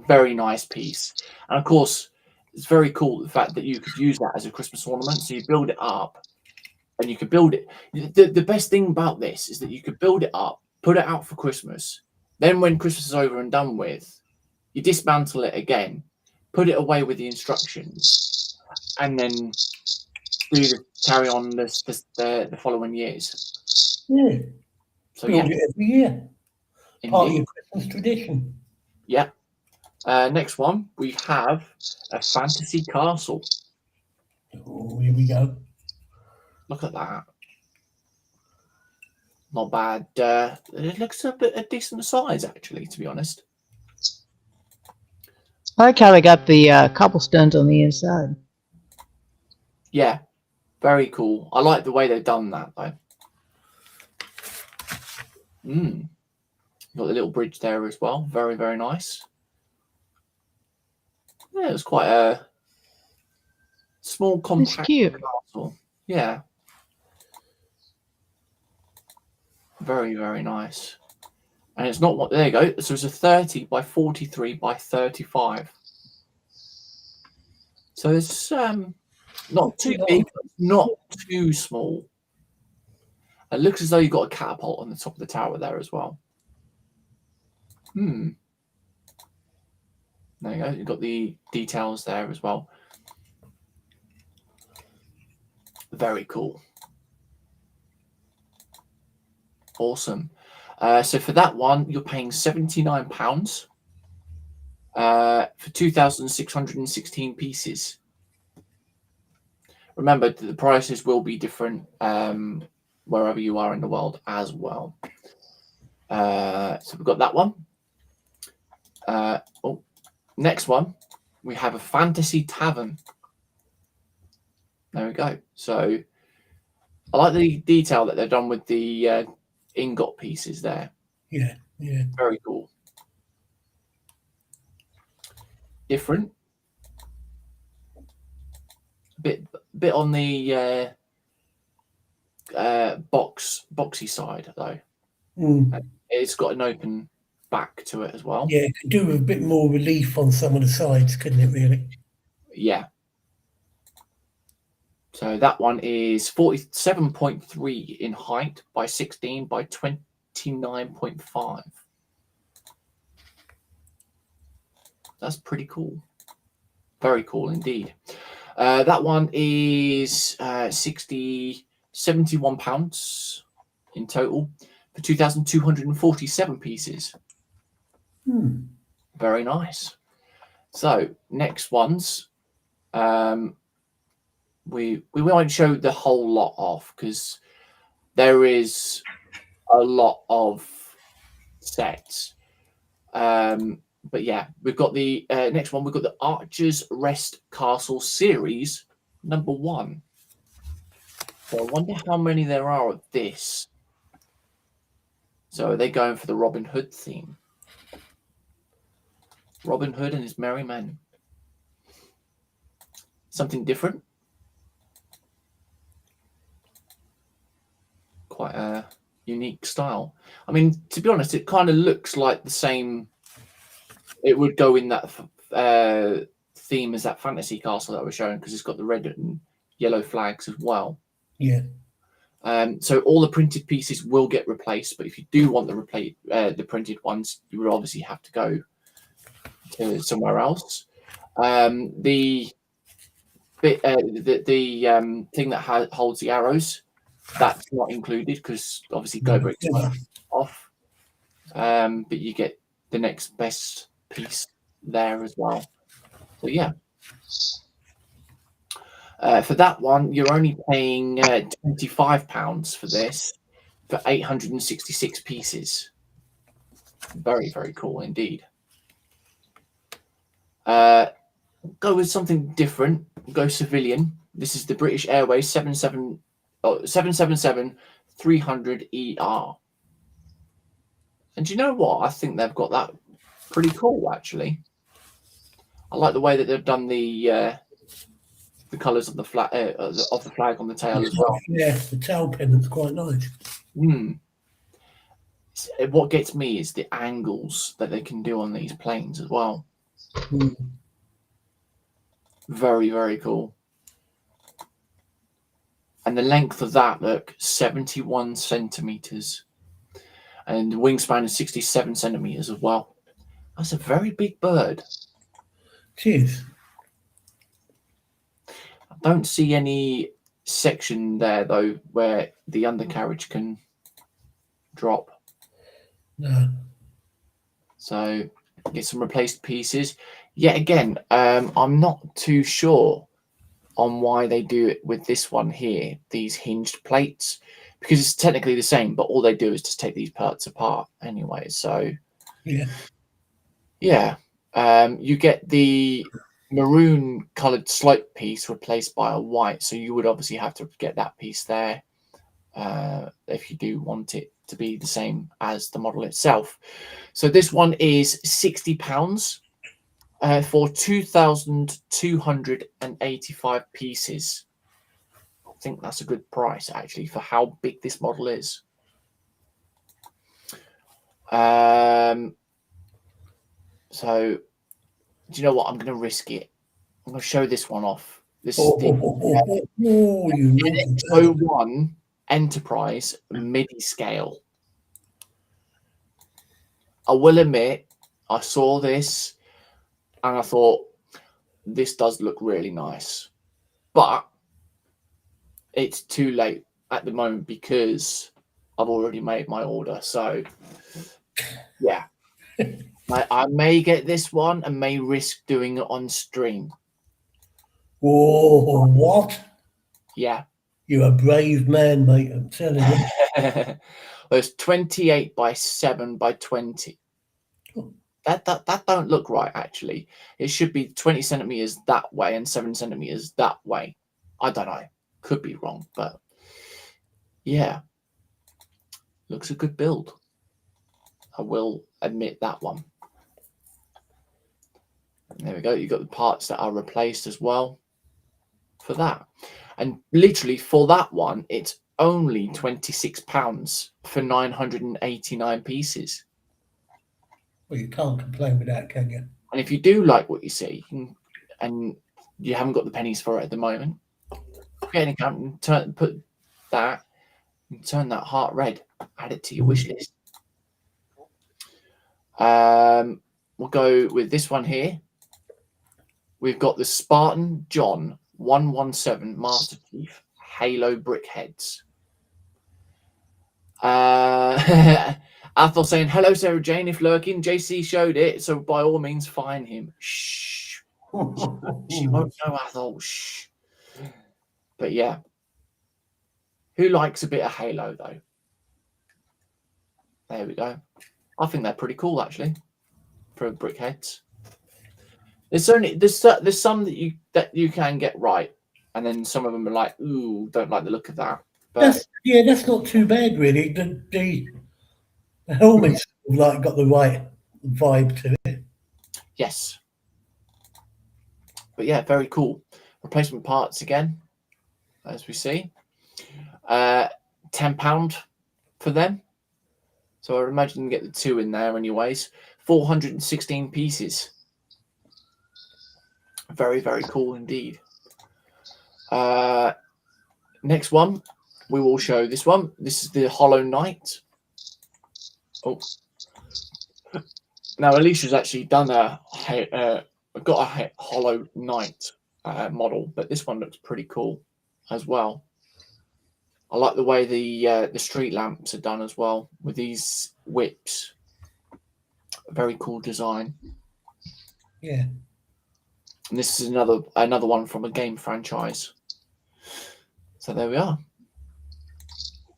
Very nice piece. And of course, it's very cool the fact that you could use that as a Christmas ornament. So you build it up and you could build it. The best thing about this is that you could build it up, put it out for Christmas. Then when Christmas is over and done with, you dismantle it again, put it away with the instructions, and then carry on the following years. Yeah. So Build yeah, it every year. Part of indeed. your Christmas tradition. Yeah. Next one, we have a fantasy castle. Oh, here we go. Look at that. Not bad. It looks a decent size, actually, to be honest. I like how they got the cobblestones on the inside. Yeah, very cool. I like the way they've done that, though. Got the little bridge there as well. Very, very nice. Yeah, it's quite a small, compact It's cute. castle. Yeah. Very, very nice. And it's not what, there you go. So it's a 30 by 43 by 35. So it's not too big, but not too small. It looks as though you've got a catapult on the top of the tower there as well. There you go. You've got the details there as well. Very cool. Awesome. So for that one, you're paying £79 for 2,616 pieces. Remember, the prices will be different wherever you are in the world as well. So we've got that one. Next one, we have a fantasy tavern. There we go. So I like the detail that they've done with the ingot pieces there. Yeah, yeah. Very cool. Different. Bit on the boxy side though. It's got an open back to it as well. Yeah, it could do with a bit more relief on some of the sides, couldn't it, really? Yeah. So that one is 47.3 in height by 16 by 29.5. That's pretty cool. Very cool indeed. That one is £71 in total for 2,247 pieces. Very nice. So next ones, we won't show the whole lot off because there is a lot of sets. But yeah, we've got the next one. We've got the Archer's Rest Castle series #1. So I wonder how many there are of this. So are they going for the Robin Hood theme? Robin Hood and his merry men. Something different. Quite a unique style. I mean, to be honest, it kind of looks like the same. It would go in that theme as that fantasy castle that we're showing because it's got the red and yellow flags as well. Yeah. So all the printed pieces will get replaced, but if you do want the printed ones, you would obviously have to go to somewhere else. The thing that holds the arrows, that's not included because obviously Webricks went off. But you get the next best piece there as well. So yeah. For that one, you're only paying £25 for this for 866 pieces. Very, very cool indeed. Go with something different. Go civilian. This is the British Airways 777-300ER. And do you know what? I think they've got that pretty cool, actually. I like the way that they've done the colours of the flag on the tail as well. Yeah, the tail pendant's quite nice. What gets me is the angles that they can do on these planes as well. Very, very cool. And the length of that, look, 71 centimeters. And the wingspan is 67 centimeters as well. That's a very big bird. Cheers. I don't see any section there, though, where the undercarriage can drop. No. So get some replaced pieces. Yet again, I'm not too sure on why they do it with this one here, these hinged plates, because it's technically the same, but all they do is just take these parts apart anyway. So yeah, you get the maroon colored slope piece replaced by a white, so you would obviously have to get that piece there if you do want it to be the same as the model itself. So this one is £60 for 2,285 pieces. I think that's a good price actually for how big this model is. So do you know what? I'm going to risk it. I'm going to show this one off. This is the NX01 Enterprise MIDI scale. I will admit, I saw this and I thought, this does look really nice. But it's too late at the moment because I've already made my order. So, yeah. I may get this one and may risk doing it on stream. Whoa, what? Yeah. You're a brave man, mate, I'm telling you. Well, it's 28 by 7 by 20. That don't look right, actually. It should be 20 centimeters that way and 7 centimeters that way. I don't know. Could be wrong, but yeah. Looks a good build. I will admit that one. There we go. You've got the parts that are replaced as well for that. And literally for that one, it's only £26 for 989 pieces. Well, you can't complain with that, can you? And if you do like what you see and you haven't got the pennies for it at the moment, get an account and put that and turn that heart red. Add it to your wish list. We'll go with this one here. We've got the Spartan John 117 Master Chief Halo Brickheads. Athel saying, hello, Sarah Jane. If lurking, JC showed it, so by all means, find him. Shh. She won't know, Athel. Shh. But yeah. Who likes a bit of Halo, though? There we go. I think they're pretty cool, actually, for brickheads. There's some that you can get right, and then some of them are like, ooh, don't like the look of that. But that's not too bad, really. The helmet's like got the right vibe to it. Yes. But yeah, very cool. Replacement parts again, as we see. £10 for them. So I imagine you get the 2 in there anyways. 416 pieces. Very, very cool indeed. Next one, we will show this one. This is the Hollow Knight. Oh. Now, Alicia's actually done got a Hollow Knight model, but this one looks pretty cool as well. I like the way the street lamps are done as well with these whips. very cool design. Yeah. And this is another one from a game franchise. So there we are.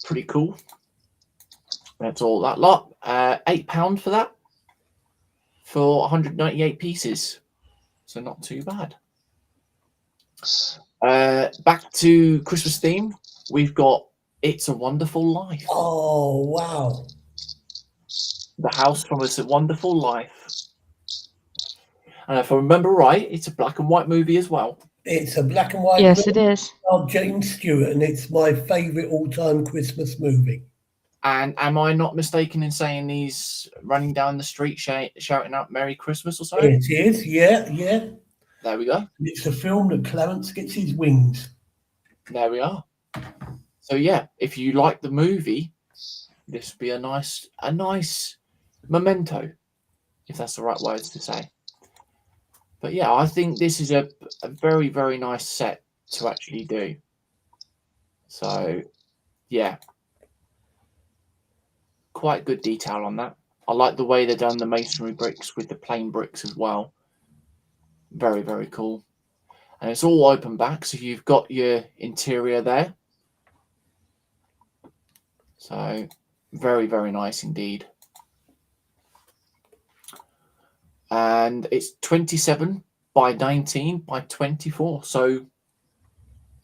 Pretty cool. That's all that lot. £8 for that. For 198 pieces. So not too bad. Back to Christmas theme. We've got It's a Wonderful Life. Oh, wow. The house from It's a Wonderful Life. And if I remember right, it's a black and white movie as well. It's a black and white Yes, it movie is. of James Stewart, and it's my favourite all-time Christmas movie. And am I not mistaken in saying he's running down the street shouting out Merry Christmas or something? It is, yeah, yeah. There we go. It's a film that Clarence gets his wings. There we are. So yeah, if you like the movie, this would be a nice memento, if that's the right words to say. But yeah, I think this is a very, very nice set to actually do. So yeah, quite good detail on that. I like the way they've done the masonry bricks with the plain bricks as well. Very, very cool. And it's all open back, so you've got your interior there. So very, very nice indeed. And it's 27 by 19 by 24. So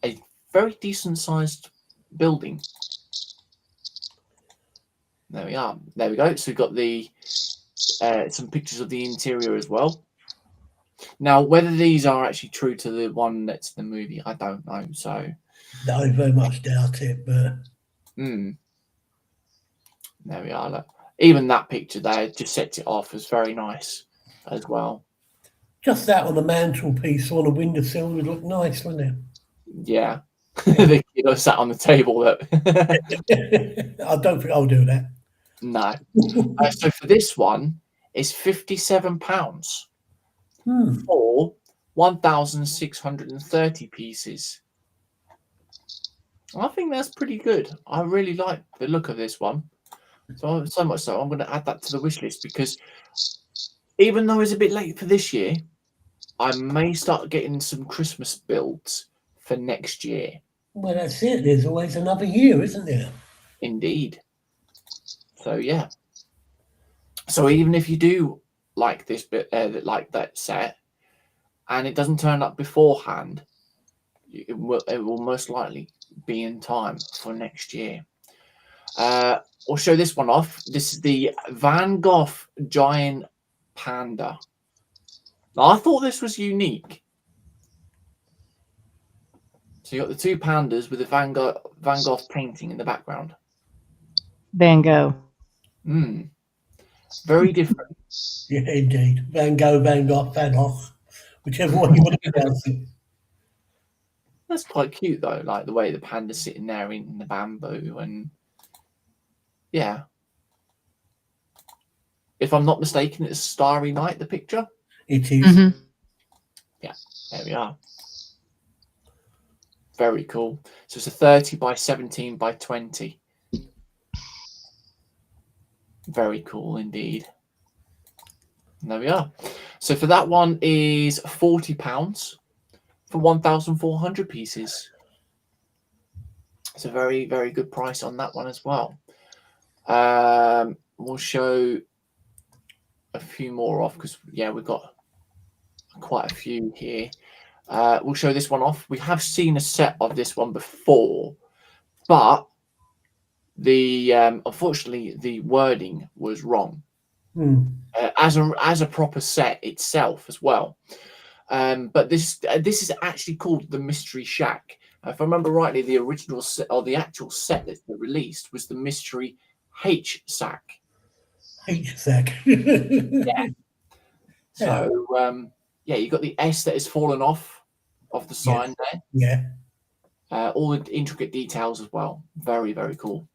a very decent sized building. There we are. There we go. So we've got the some pictures of the interior as well. Now, whether these are actually true to the one that's in the movie, I don't know. So I very much doubt it, but there we are. Look. Even that picture there just sets it off as very nice as well. just that on the mantelpiece on a windowsill would look nice, wouldn't Yeah. The kid sat on the table. Look. it? I don't think I'll do that. No. So for this one, it's £57 for 1,630 pieces. I think that's pretty good. I really like the look of this one. So much so, I'm going to add that to the wish list because even though it's a bit late for this year, I may start getting some Christmas builds for next year. Well, that's it. There's always another year, isn't there? Indeed. So yeah. So even if you do like this bit, like that set, and it doesn't turn up beforehand, it will most likely be in time for next year. We'll show this one off. This is the Van Gogh Giant Panda. Now, I thought this was unique. So you got the two pandas with the Van Gogh painting in the background. Van Gogh. Very different. Yeah, indeed. Van Gogh, Van Gogh, whichever one you want to pronounce it. That's quite cute though, like the way the panda's sitting there in the bamboo, and yeah. If I'm not mistaken, it's Starry Night, the picture. It is. Mm-hmm. Yeah, there we are. Very cool. So it's a 30 by 17 by 20. Very cool indeed. And there we are. So for that one is £40 for 1,400 pieces. It's a very, very good price on that one as well. We'll show a few more off because yeah, we've got quite a few here. We'll show this one off. We have seen a set of this one before, but the unfortunately the wording was wrong as a proper set itself as well. But this is actually called the Mystery Shack. If I remember rightly, the original set or the actual set that they released was the Mystery H Sack. H sack. Yeah. So yeah, you got the S that has fallen off of the sign there. Yeah. All the intricate details as well. Very, very cool.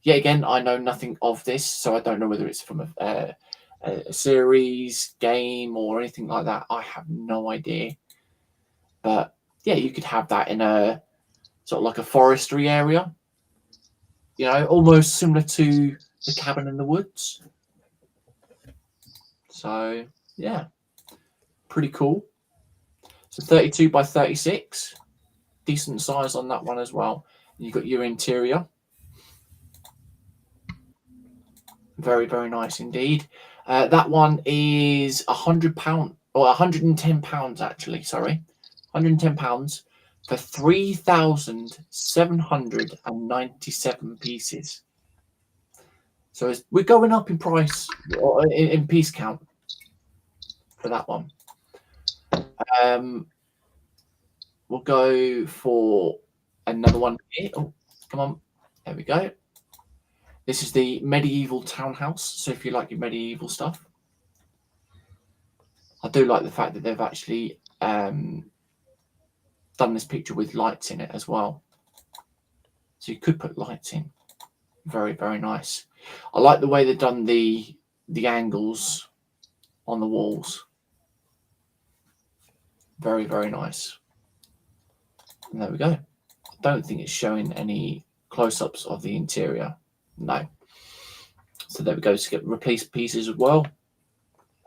Yeah, again, I know nothing of this, so I don't know whether it's from a series, game, or anything like that. I have no idea. But yeah, you could have that in a sort of like a forestry area. You know, almost similar to the Cabin in the Woods. So yeah, pretty cool. So 32 by 36, decent size on that one as well. And you've got your interior. Very, very nice indeed. That one is £100 or £110 actually. Sorry, £110 for 3,797 pieces. So we're going up in price or in piece count for that one. We'll go for another one here. Oh, come on. There we go. This is the medieval townhouse. So if you like your medieval stuff, I do like the fact that they've actually done this picture with lights in it as well. So you could put lights in. Very, very nice. I like the way they've done the angles on the walls. Very, very nice. And there we go. I don't think it's showing any close-ups of the interior. No. So there we go. To get replaced pieces as well.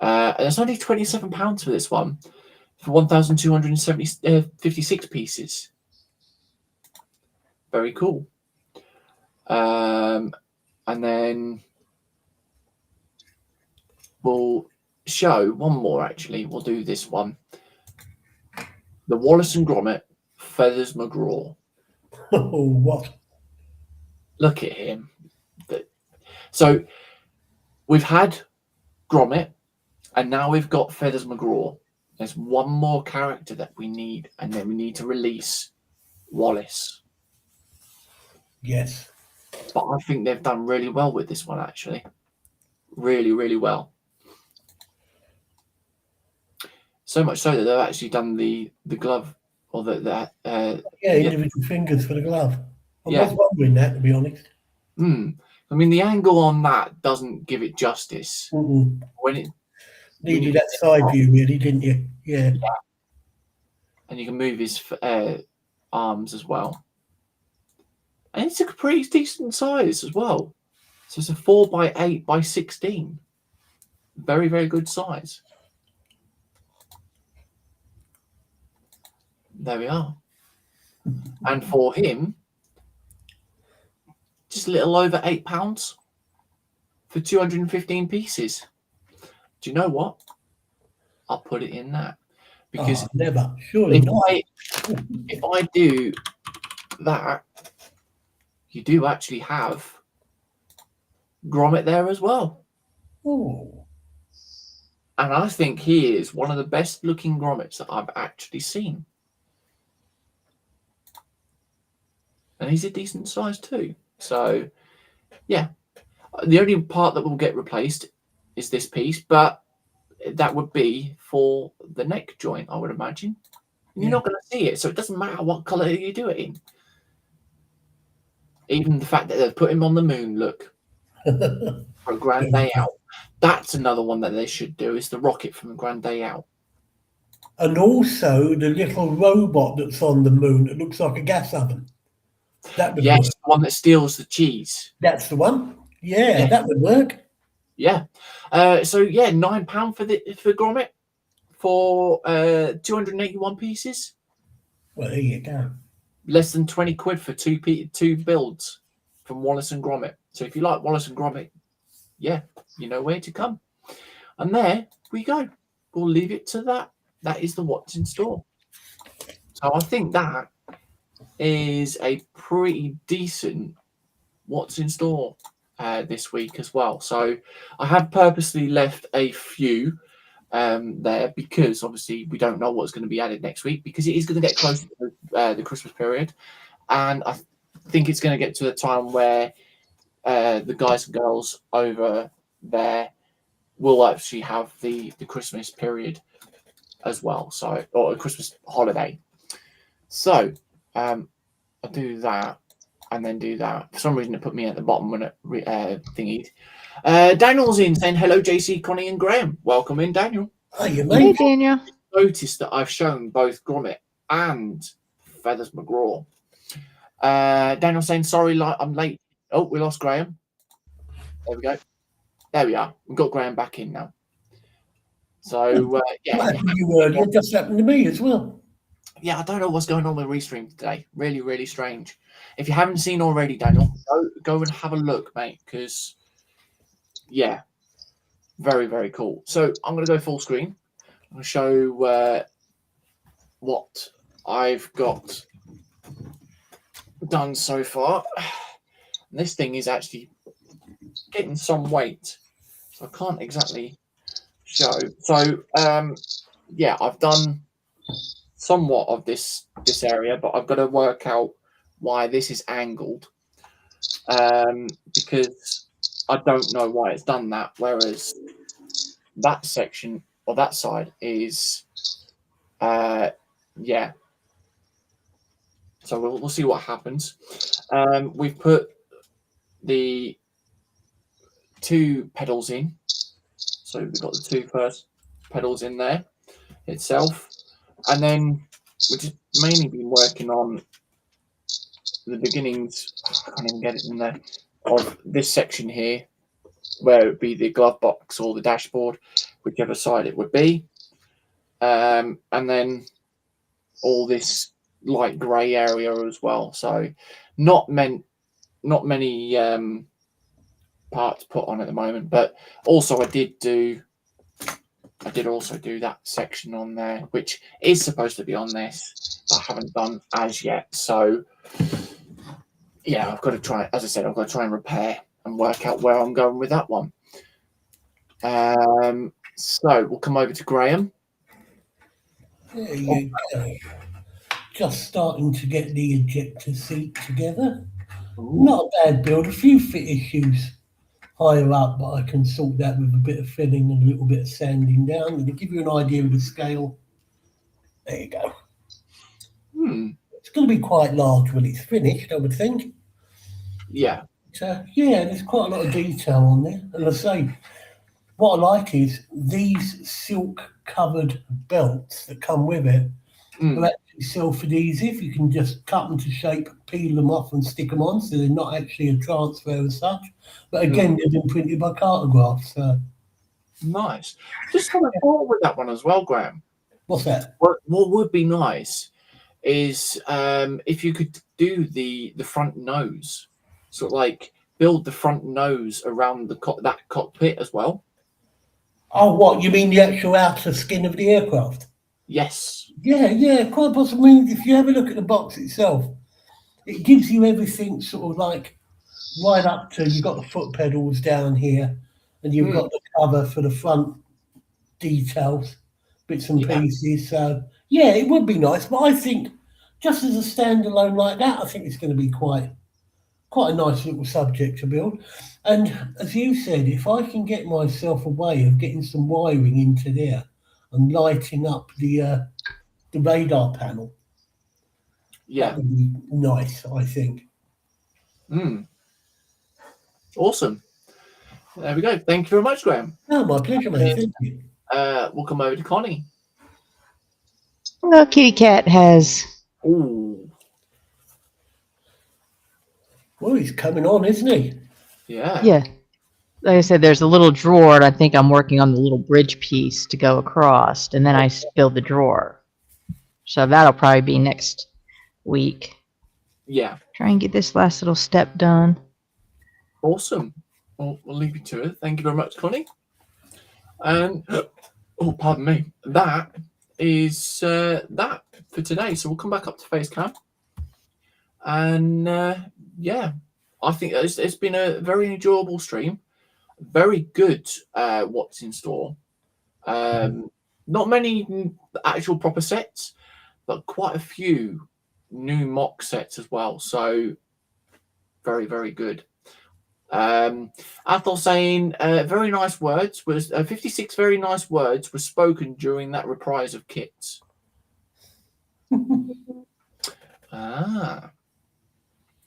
And it's only £27 for this one for 1,256 pieces. Very cool. And then we'll show one more actually. We'll do this one. The Wallace and Gromit Feathers McGraw. Oh, what? Look at him. So we've had Gromit, and now we've got Feathers McGraw. There's one more character that we need, and then we need to release Wallace. Yes. But I think they've done really well with this one, actually. Really, really well. So much so that they've actually done the glove or individual fingers for the glove. I Yeah. was wondering that, to be honest. I mean, the angle on that doesn't give it justice. Mm-mm. When it Needed that side view, really, didn't you? Yeah. And you can move his arms as well. And it's a pretty decent size as well. So it's a 4x8 by 16. Very, very good size. There we are. And for him, just a little over £8 for 215 pieces. Do you know what? I'll put it in that. Because never. Surely not. if I do that, you do actually have Gromit there as well. Oh. And I think he is one of the best looking Gromits that I've actually seen. And he's a decent size too. So, yeah. The only part that will get replaced is this piece, but that would be for the neck joint, I would imagine. And you're not going to see it, so it doesn't matter what colour you do it in. Even the fact that they've put him on the moon, look, for a grand day out. That's another one that they should do, is the rocket from the grand day out. And also the little robot that's on the moon that looks like a gas oven. That would work. The one that steals the cheese. That's the one. Yeah, that would work. Yeah. £9 for Gromit for 281 pieces. Well, there you go. Less than 20 quid for two builds from Wallace and Gromit. So if you like Wallace and Gromit, yeah, you know where to come. And there we go. We'll leave it to that. That is the what's in store. So I think that is a pretty decent what's in store this week as well. So I have purposely left a few there because obviously we don't know what's going to be added next week, because it is going to get close to the Christmas period, and I think it's going to get to the time where the guys and girls over there will actually have the Christmas period as well, so, or a Christmas holiday. So I'll do that and then do that. For some reason it put me at the bottom when it thingied. Daniel's in saying hello, JC, Connie and Graham. Welcome in, Daniel. Oh, you Hey, mate. Daniel. Notice that I've shown both Gromit and Feathers McGraw. Daniel saying sorry, I'm late. Oh, we lost Graham. There we go. There we are. We've got Graham back in now. So yeah, What happened to you earlier just happened to me as well. yeah, I don't know what's going on with Restream today. Really, really strange. If you haven't seen already, Daniel, go and have a look, mate. Because yeah, very, very cool. So I'm going to go full screen. I'm going to show what I've got done so far. And this thing is actually getting some weight, so I can't exactly show. So yeah, I've done somewhat of this area, but I've got to work out why this is angled, because I don't know why it's done that, whereas that section or that side is yeah. So we'll see what happens. We've put the 2 pedals in, so we've got the 2 first pedals in there itself, and then we've just mainly been working on the beginnings. I can't even get it in there, of this section here, where it would be the glove box or the dashboard, whichever side it would be, and then all this light grey area as well. So not many parts put on at the moment, but also I did also do that section on there, which is supposed to be on this, but I haven't done as yet. So yeah, I've got to try, as I said, I've got to try and repair and work out where I'm going with that one. So we'll come over to Graham. There you go. Just starting to get the ejector seat together. Ooh. Not a bad build. A few fit issues higher up, but I can sort that with a bit of filling and a little bit of sanding down. To give you an idea of the scale, there you go. It's going to be quite large when it's finished, I would think. Yeah. So, yeah, there's quite a lot of detail on there. And I say, what I like is these silk-covered belts that come with it will actually self-adhesive. You can just cut them to shape, peel them off and stick them on, so they're not actually a transfer as such. But again, they've been printed by Cartograph. So. Nice. Just have a thought with that one as well, Graham. What's that? What would be nice is if you could do the front nose, sort of like build the front nose around that cockpit as well. Oh, what? You mean the actual outer skin of the aircraft? Yes. Yeah, quite possibly. I mean, if you have a look at the box itself, it gives you everything sort of like right up to, you've got the foot pedals down here, and you've got the cover for the front details, bits and pieces. So, yeah, it would be nice. But I think just as a standalone like that, I think it's going to be quite a nice little subject to build. And as you said, if I can get myself a way of getting some wiring into there and lighting up the radar panel, that would be nice, I think. Awesome. There we go. Thank you very much, Graham. Oh, my pleasure, mate. Thank you. We'll come over to Connie. Well, Kitty Cat has. Ooh. Well, he's coming on, isn't he? Yeah. Yeah. Like I said, there's a little drawer, and I think I'm working on the little bridge piece to go across, and then I build the drawer. So that'll probably be next week. Yeah. Try and get this last little step done. Awesome. Well, we'll leave you to it. Thank you very much, Connie. And oh, pardon me. That is that for today. So we'll come back up to Facecam. And yeah, I think it's been a very enjoyable stream. Very good what's in store. Not many actual proper sets, but quite a few new mock sets as well. So very, very good. Athol saying very nice words was 56 very nice words were spoken during that reprise of kits.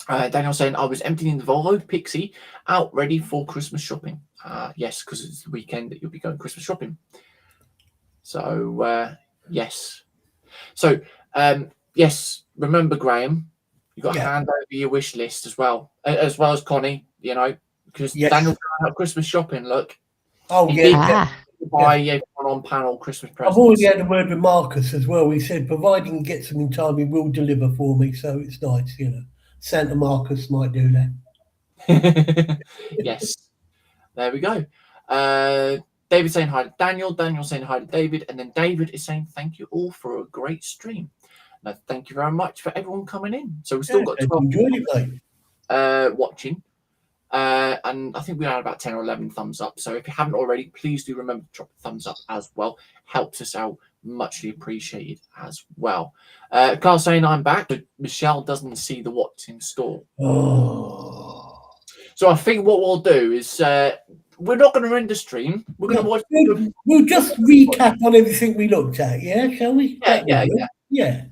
Daniel saying I was emptying the Volvo Pixie out ready for Christmas shopping. Yes, because it's the weekend that you'll be going Christmas shopping. So yes. So yes, remember Graham, you've got to hand over your wish list as well as Connie, you know, because Daniel's going out Christmas shopping, look. Oh, he buy everyone on panel Christmas presents. I've already had a word with Marcus as well. He said, providing he gets them in time, he will deliver for me. So it's nice, you know. Santa Marcus might do that. Yes, there we go. David saying hi to Daniel. Daniel saying hi to David, and then David is saying thank you all for a great stream. Now, thank you very much for everyone coming in. So we've still got 12 enjoyed it, mate. Watching. And I think we had about 10 or 11 thumbs up. So if you haven't already, please do remember to drop a thumbs up as well. Helps us out, muchly appreciated as well. Carl saying I'm back, but Michelle doesn't see the what's in store. Oh. So I think what we'll do is we're not going to end the stream. We're going to watch. We'll just recap on everything we looked at, yeah, shall we? Yeah.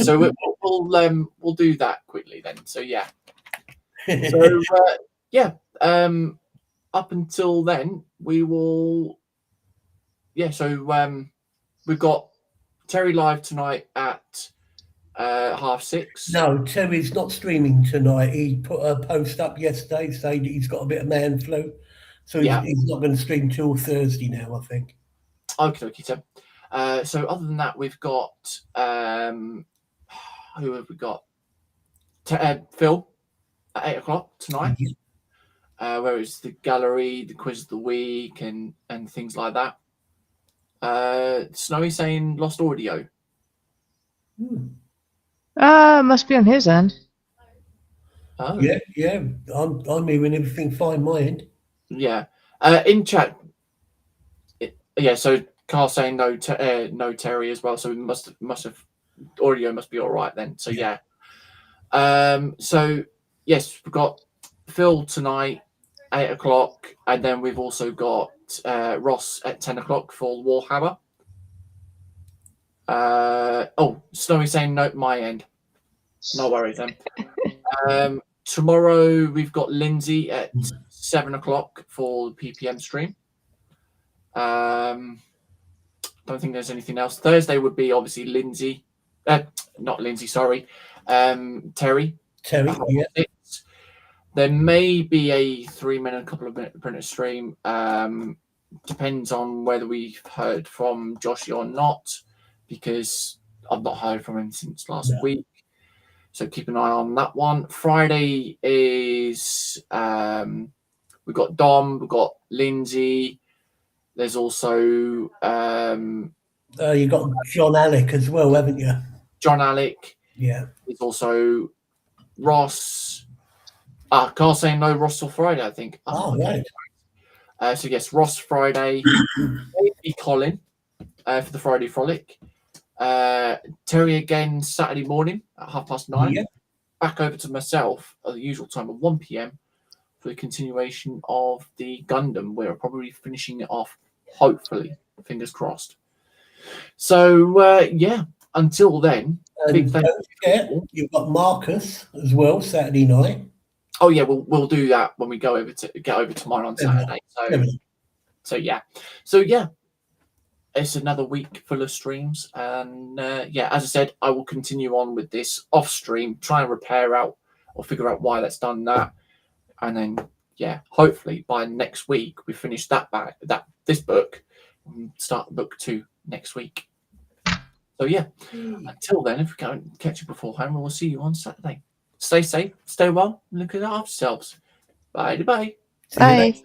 So we'll do that quickly then. So yeah. So up until then we will. Yeah. So we've got Terry live tonight at 6:30. No, Terry's not streaming tonight. He put a post up yesterday saying that he's got a bit of man flu, so he's not going to stream till Thursday now, I think. Okay, so other than that, we've got who have we got? Phil at 8:00 tonight. Where is the gallery, the quiz of the week, and things like that. Snowy saying lost audio. Must be on his end. Oh. Yeah. I'm hearing everything fine my end. Yeah. In chat. So Carl saying no Terry as well. So we must have audio must be all right then. So yeah. So yes, we've got Phil tonight, 8:00, and then we've also got Ross at 10:00 for Warhammer. Snowy saying no my end. No worries then. Tomorrow we've got Lindsay at 7:00 for the PPM stream. Don't think there's anything else. Thursday would be obviously Lindsay. Not Lindsay, sorry. Terry. Terry, yeah. There may be a 3-minute, couple of minute stream. Depends on whether we've heard from Joshy or not, because I've not heard from him since last week. So keep an eye on that one. Friday is we've got Dom, we've got Lindsay. There's also you got John Alec as well, haven't you? John Alec. Yeah. There's also Ross. Carl saying no Ross till Friday, I think. Right. So yes, Ross Friday. Maybe Colin for the Friday Frolic. Terry again Saturday morning at 9:30. Yeah. Back over to myself at the usual time of 1 p.m. for the continuation of the Gundam. We're probably finishing it off, hopefully, fingers crossed. So until then, big thank you. You've got Marcus as well Saturday night. Oh yeah, we'll do that when we get over tomorrow on Saturday. So yeah. It's another week full of streams, and as I said, I will continue on with this off stream, try and repair out or figure out why that's done that, and then hopefully by next week we finish this book and start book 2 next week. So until then, if we can't catch you beforehand, we'll see you on Saturday. Stay safe, stay well, and look after yourselves. Bye. Bye.